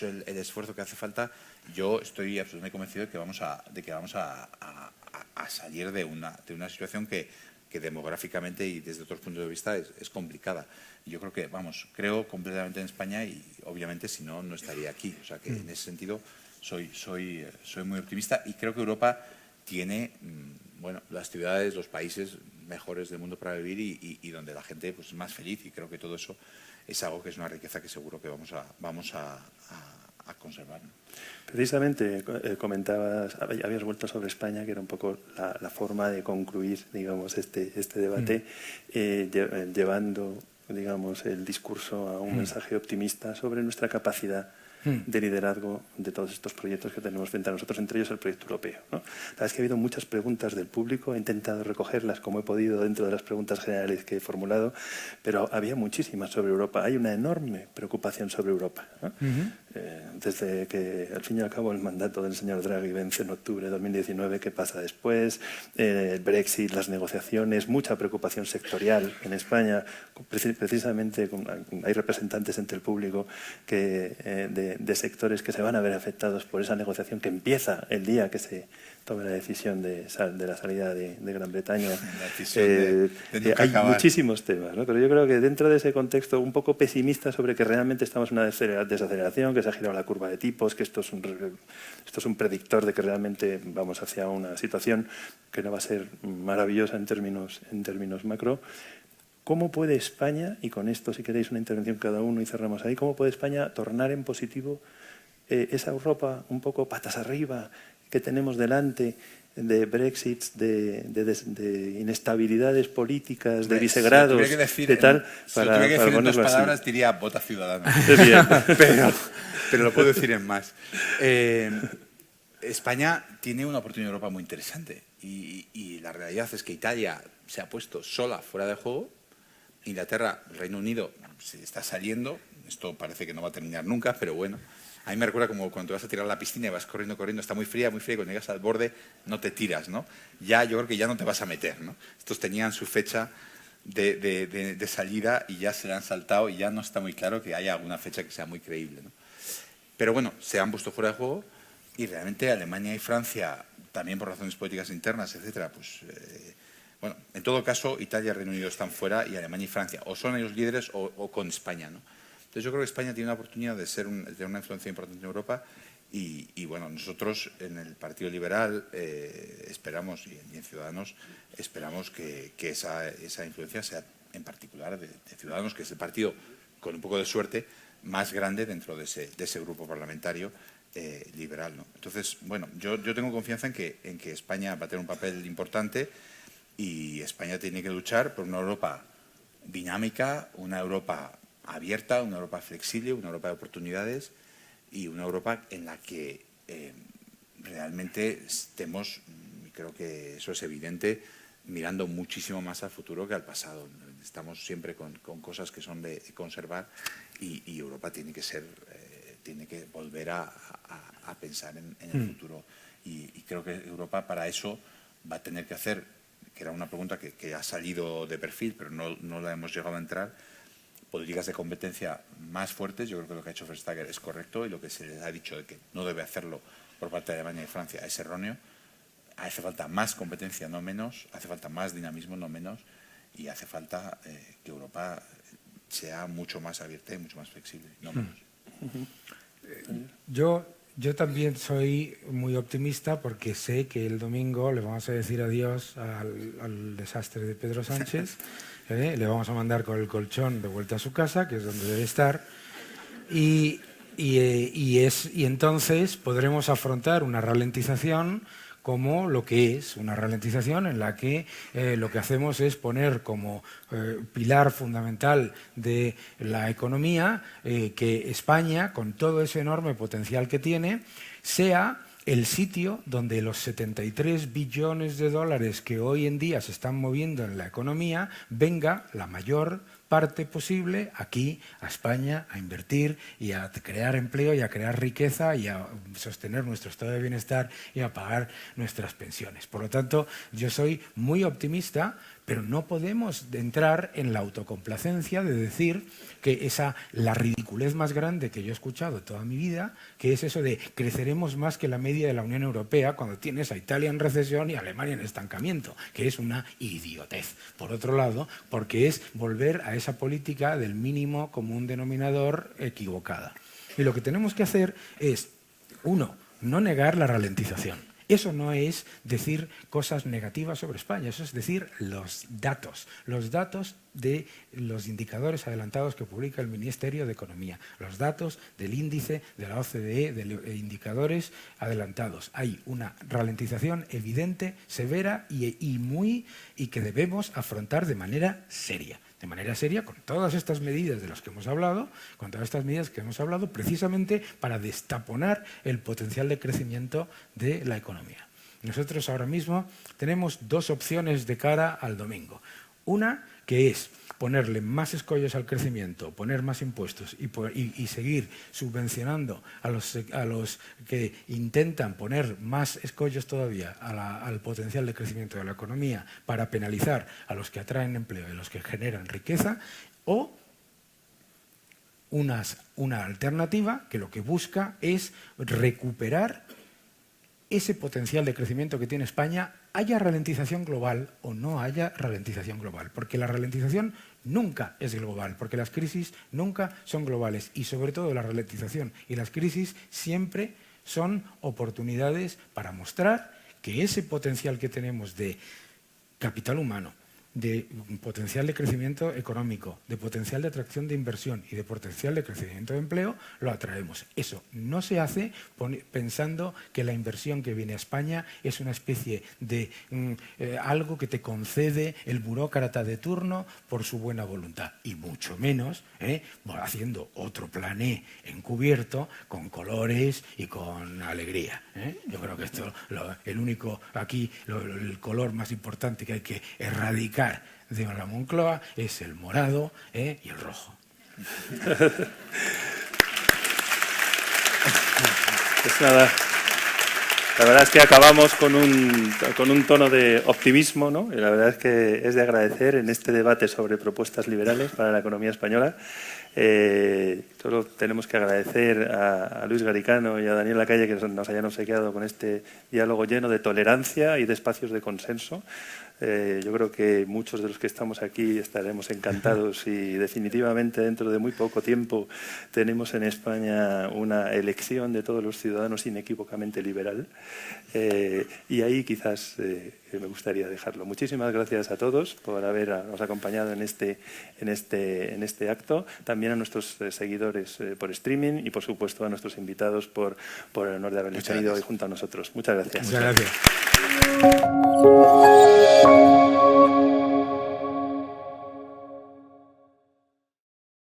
el esfuerzo que hace falta, yo estoy absolutamente convencido de que vamos a salir de una situación que demográficamente y desde otros puntos de vista es complicada. Y yo creo que, creo completamente en España y obviamente si no, no estaría aquí. O sea que en ese sentido soy muy optimista y creo que Europa tiene las ciudades, los países mejores del mundo para vivir y donde la gente pues, es más feliz, y creo que todo eso es algo que es una riqueza que seguro que vamos a conservar. Precisamente habías vuelto sobre España, que era un poco la forma de concluir, digamos, este debate, llevando, digamos, el discurso a un mensaje optimista sobre nuestra capacidad de liderazgo de todos estos proyectos que tenemos frente a nosotros, entre ellos el proyecto europeo, ¿no? La verdad es que ha habido muchas preguntas del público, he intentado recogerlas como he podido dentro de las preguntas generales que he formulado, pero había muchísimas sobre Europa. Hay una enorme preocupación sobre Europa, ¿no? Desde que, al fin y al cabo, el mandato del señor Draghi vence en octubre de 2019, ¿qué pasa después? El Brexit, las negociaciones, mucha preocupación sectorial en España. Precisamente hay representantes entre el público de sectores que se van a ver afectados por esa negociación que empieza el día que se tome la decisión de la salida de Gran Bretaña. Hay muchísimos temas, ¿no? Pero yo creo que dentro de ese contexto un poco pesimista sobre que realmente estamos en una desaceleración, que se ha girado la curva de tipos, que esto es un predictor de que realmente vamos hacia una situación que no va a ser maravillosa en términos macro. ¿Cómo puede España, y con esto si queréis una intervención cada uno y cerramos ahí, cómo puede España tornar en positivo esa Europa un poco patas arriba que tenemos delante, de Brexits, de inestabilidades políticas, de bisegrados, de tal, si lo tuviera que decir en 2 palabras, diría vota Ciudadanos. pero lo puedo decir en más. España tiene una oportunidad en Europa muy interesante y la realidad es que Italia se ha puesto sola fuera de juego. Inglaterra, el Reino Unido se está saliendo, esto parece que no va a terminar nunca, pero bueno, a mí me recuerda como cuando te vas a tirar a la piscina y vas corriendo, está muy fría, y cuando llegas al borde no te tiras, ¿no? Ya yo creo que ya no te vas a meter, ¿no? Estos tenían su fecha de salida y ya se la han saltado y ya no está muy claro que haya alguna fecha que sea muy creíble, ¿no? Pero bueno, se han puesto fuera de juego y realmente Alemania y Francia, también por razones políticas internas, etcétera, pues... bueno, en todo caso, Italia y Reino Unido están fuera y Alemania y Francia o son ellos líderes o con España, ¿no? Entonces yo creo que España tiene una oportunidad de tener una influencia importante en Europa y bueno, nosotros en el Partido Liberal esperamos y en Ciudadanos esperamos que esa influencia sea en particular de Ciudadanos, que es el partido con un poco de suerte más grande dentro de ese grupo parlamentario liberal, ¿no? Entonces, bueno, yo tengo confianza en que España va a tener un papel importante. Y España tiene que luchar por una Europa dinámica, una Europa abierta, una Europa flexible, una Europa de oportunidades y una Europa en la que realmente estemos, y creo que eso es evidente, mirando muchísimo más al futuro que al pasado. Estamos siempre con cosas que son de conservar y Europa tiene que volver a pensar en el futuro. Y creo que Europa para eso va a tener que hacer, que era una pregunta que ha salido de perfil, pero no la hemos llegado a entrar, políticas de competencia más fuertes. Yo creo que lo que ha hecho Vestager es correcto y lo que se les ha dicho de que no debe hacerlo por parte de Alemania y Francia es erróneo. Hace falta más competencia, no menos, hace falta más dinamismo, no menos, y hace falta que Europa sea mucho más abierta y mucho más flexible, no menos. Yo también soy muy optimista porque sé que el domingo le vamos a decir adiós al desastre de Pedro Sánchez, le vamos a mandar con el colchón de vuelta a su casa, que es donde debe estar, y entonces podremos afrontar una ralentización como lo que es una ralentización en la que lo que hacemos es poner como pilar fundamental de la economía que España, con todo ese enorme potencial que tiene, sea el sitio donde los 73 billones de dólares que hoy en día se están moviendo en la economía venga la mayor parte posible aquí a España a invertir y a crear empleo y a crear riqueza y a sostener nuestro estado de bienestar y a pagar nuestras pensiones. Por lo tanto, yo soy muy optimista, pero no podemos entrar en la autocomplacencia de decir que la ridiculez más grande que yo he escuchado toda mi vida, que es eso de creceremos más que la media de la Unión Europea cuando tienes a Italia en recesión y a Alemania en estancamiento, que es una idiotez. Por otro lado, porque es volver a esa política del mínimo común denominador equivocada. Y lo que tenemos que hacer es, uno, no negar la ralentización. Eso no es decir cosas negativas sobre España, eso es decir los datos de los indicadores adelantados que publica el Ministerio de Economía, los datos del índice de la OCDE, de indicadores adelantados. Hay una ralentización evidente, severa y que debemos afrontar de manera seria. De manera seria, con todas estas medidas de las que hemos hablado, precisamente para destaponar el potencial de crecimiento de la economía. Nosotros ahora mismo tenemos dos opciones de cara al domingo. Una, que es ponerle más escollos al crecimiento, poner más impuestos y seguir subvencionando a los que intentan poner más escollos todavía al potencial de crecimiento de la economía para penalizar a los que atraen empleo y a los que generan riqueza, o una alternativa que lo que busca es recuperar ese potencial de crecimiento que tiene España, haya ralentización global o no haya ralentización global, porque la ralentización nunca es global, porque las crisis nunca son globales y sobre todo la ralentización y las crisis siempre son oportunidades para mostrar que ese potencial que tenemos de capital humano, de potencial de crecimiento económico, de potencial de atracción de inversión y de potencial de crecimiento de empleo, lo atraemos. Eso no se hace pensando que la inversión que viene a España es una especie de algo que te concede el burócrata de turno por su buena voluntad, y mucho menos haciendo otro plan E encubierto con colores y con alegría. Yo creo que esto, el único aquí, el color más importante que hay que erradicar de la Moncloa es el morado y el rojo. Pues nada, la verdad es que acabamos con un tono de optimismo, ¿no? Y la verdad es que es de agradecer en este debate sobre propuestas liberales para la economía española. Solo tenemos que agradecer a Luis Garicano y a Daniel Lacalle que nos hayan obsequiado con este diálogo lleno de tolerancia y de espacios de consenso. Yo creo que muchos de los que estamos aquí estaremos encantados y definitivamente dentro de muy poco tiempo tenemos en España una elección de todos los ciudadanos inequívocamente liberal. Y ahí quizás me gustaría dejarlo. Muchísimas gracias a todos por habernos acompañado en este acto. También a nuestros seguidores por streaming y, por supuesto, a nuestros invitados por el honor de haberles tenido hoy junto a nosotros. Muchas gracias. Muchas gracias.